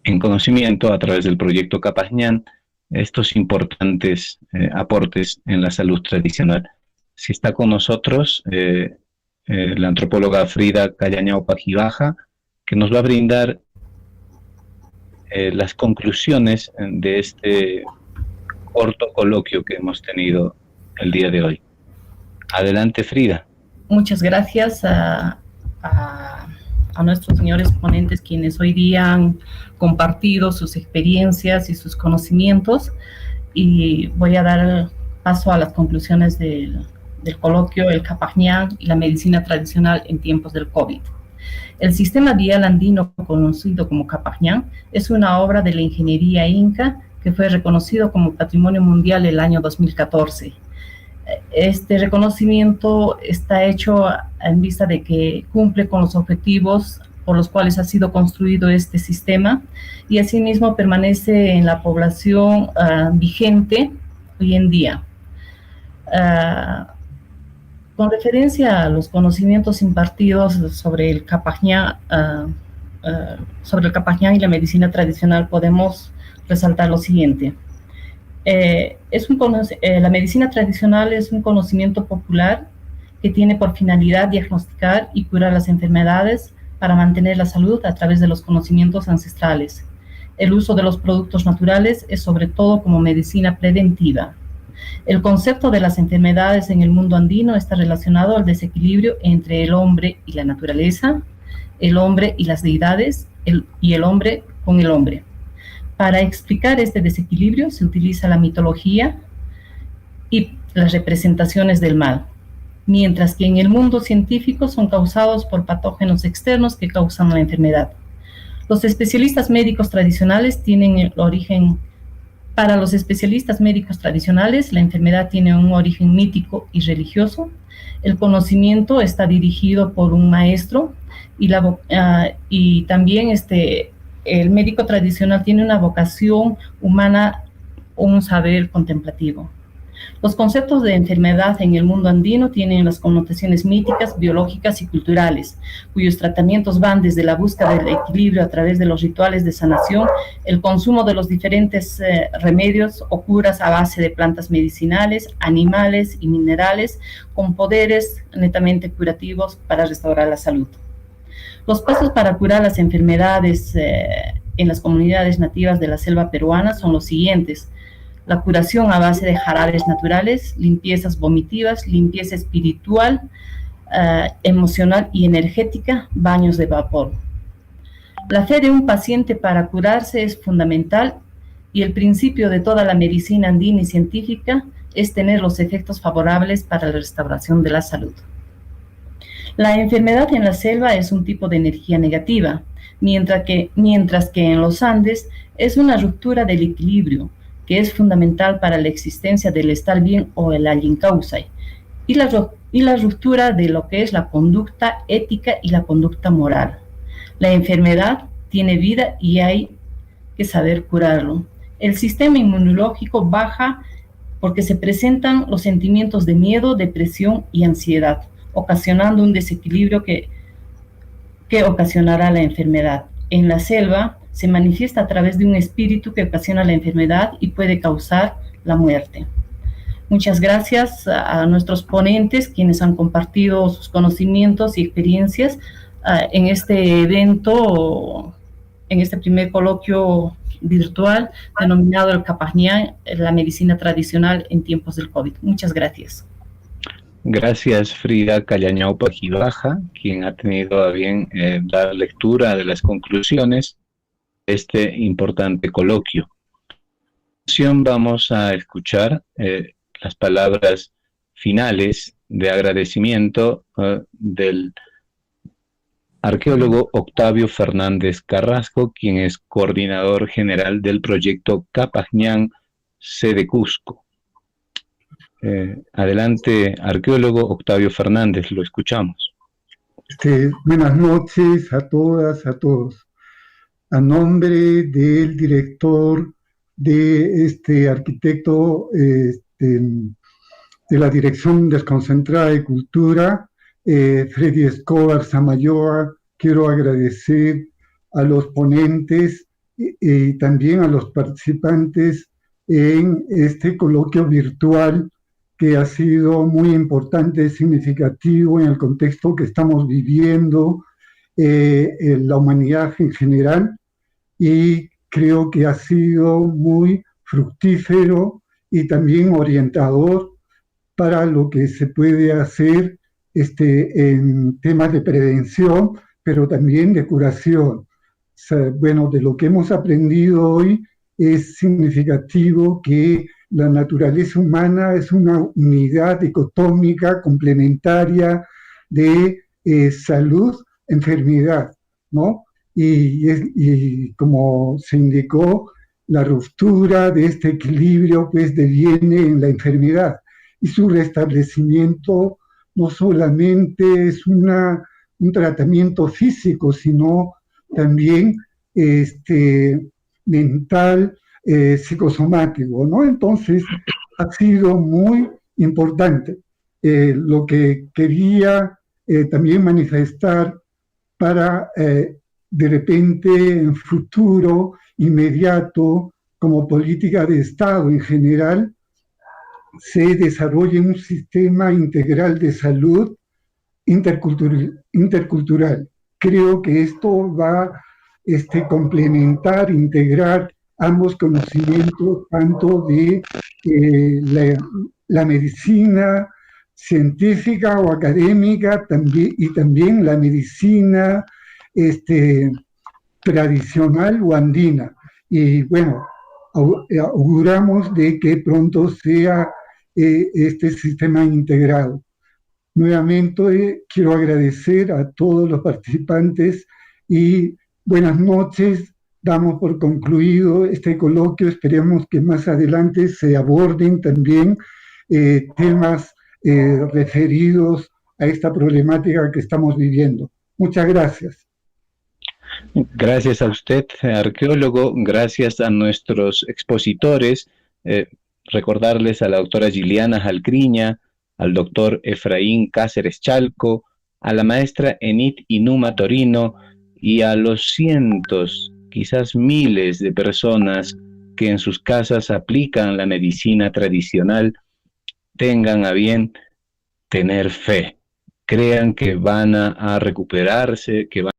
en conocimiento a través del proyecto Capajñán estos importantes aportes en la salud tradicional. Si está con nosotros la antropóloga Frida Callañaupa Gibaja, que nos va a brindar las conclusiones de este corto coloquio que hemos tenido el día de hoy. Adelante, Frida. Muchas gracias a nuestros señores ponentes, quienes hoy día han compartido sus experiencias y sus conocimientos, y voy a dar paso a las conclusiones del coloquio El Capajñán y la medicina tradicional en tiempos del COVID. El sistema vial andino, conocido como Capajñán, es una obra de la ingeniería inca que fue reconocido como Patrimonio Mundial el año 2014. Este reconocimiento está hecho en vista de que cumple con los objetivos por los cuales ha sido construido este sistema, y asimismo permanece en la población vigente hoy en día. Con referencia a los conocimientos impartidos sobre el Capajñán y la medicina tradicional, podemos resaltar lo siguiente. La medicina tradicional es un conocimiento popular que tiene por finalidad diagnosticar y curar las enfermedades para mantener la salud a través de los conocimientos ancestrales. El uso de los productos naturales es sobre todo como medicina preventiva. El concepto de las enfermedades en el mundo andino está relacionado al desequilibrio entre el hombre y la naturaleza, el hombre y las deidades, y el hombre con el hombre. Para explicar este desequilibrio se utiliza la mitología y las representaciones del mal, mientras que en el mundo científico son causados por patógenos externos que causan la enfermedad. Los especialistas médicos tradicionales tienen el origen. Para los especialistas médicos tradicionales, la enfermedad tiene un origen mítico y religioso. El conocimiento está dirigido por un maestro y también el médico tradicional tiene una vocación humana, un saber contemplativo. Los conceptos de enfermedad en el mundo andino tienen las connotaciones míticas, biológicas y culturales, cuyos tratamientos van desde la búsqueda del equilibrio a través de los rituales de sanación, el consumo de los diferentes remedios o curas a base de plantas medicinales, animales y minerales, con poderes netamente curativos para restaurar la salud. Los pasos para curar las enfermedades en las comunidades nativas de la selva peruana son los siguientes: la curación a base de jarabes naturales, limpiezas vomitivas, limpieza espiritual, emocional y energética, baños de vapor. La fe de un paciente para curarse es fundamental, y el principio de toda la medicina andina y científica es tener los efectos favorables para la restauración de la salud. La enfermedad en la selva es un tipo de energía negativa, mientras que en los Andes es una ruptura del equilibrio, que es fundamental para la existencia del estar bien o el Allincausay, y la ruptura de lo que es la conducta ética y la conducta moral. La enfermedad tiene vida y hay que saber curarlo. El sistema inmunológico baja porque se presentan los sentimientos de miedo, depresión y ansiedad, ocasionando un desequilibrio que ocasionará la enfermedad. En la selva se manifiesta a través de un espíritu que ocasiona la enfermedad y puede causar la muerte. Muchas gracias a nuestros ponentes, quienes han compartido sus conocimientos y experiencias en este evento, en este primer coloquio virtual denominado El Capajñán, la medicina tradicional en tiempos del COVID. Muchas gracias. Gracias, Frida Callañao Pajibaja, quien ha tenido a bien dar lectura de las conclusiones de este importante coloquio. A continuación vamos a escuchar las palabras finales de agradecimiento del arqueólogo Octavio Fernández Carrasco, quien es coordinador general del proyecto Capajñán sede Cusco. Adelante, arqueólogo Octavio Fernández, lo escuchamos. Buenas noches a todas, a todos. A nombre del director de este arquitecto de la Dirección Desconcentrada de Cultura, Freddy Escobar Samayoa, quiero agradecer a los ponentes y también a los participantes en este coloquio virtual, que ha sido muy importante, significativo en el contexto que estamos viviendo, la humanidad en general, y creo que ha sido muy fructífero y también orientador para lo que se puede hacer en temas de prevención, pero también de curación. Bueno, de lo que hemos aprendido hoy es significativo que la naturaleza humana es una unidad dicotómica, complementaria de salud, enfermedad, ¿no? Y como se indicó, la ruptura de este equilibrio pues deviene en la enfermedad y su restablecimiento no solamente es un tratamiento físico, sino también mental, psicosomático, ¿no? Entonces, ha sido muy importante. Lo que quería también manifestar para de repente en futuro inmediato, como política de Estado en general, se desarrolle un sistema integral de salud intercultural. Creo que esto va a complementar, integrar ambos conocimientos, tanto de la medicina científica o académica y también la medicina tradicional o andina. Y bueno, auguramos de que pronto sea este sistema integrado. Nuevamente quiero agradecer a todos los participantes y buenas noches. Damos por concluido este coloquio. Esperemos que más adelante se aborden también temas referidos a esta problemática que estamos viviendo. Muchas gracias. Gracias a usted, arqueólogo, gracias a nuestros expositores, recordarles a la doctora Giliana Jalcriña, al doctor Efraín Cáceres Chalco, a la maestra Enit Inuma Torino y a los cientos, quizás miles de personas que en sus casas aplican la medicina tradicional. Tengan a bien tener fe, crean que van a recuperarse, que van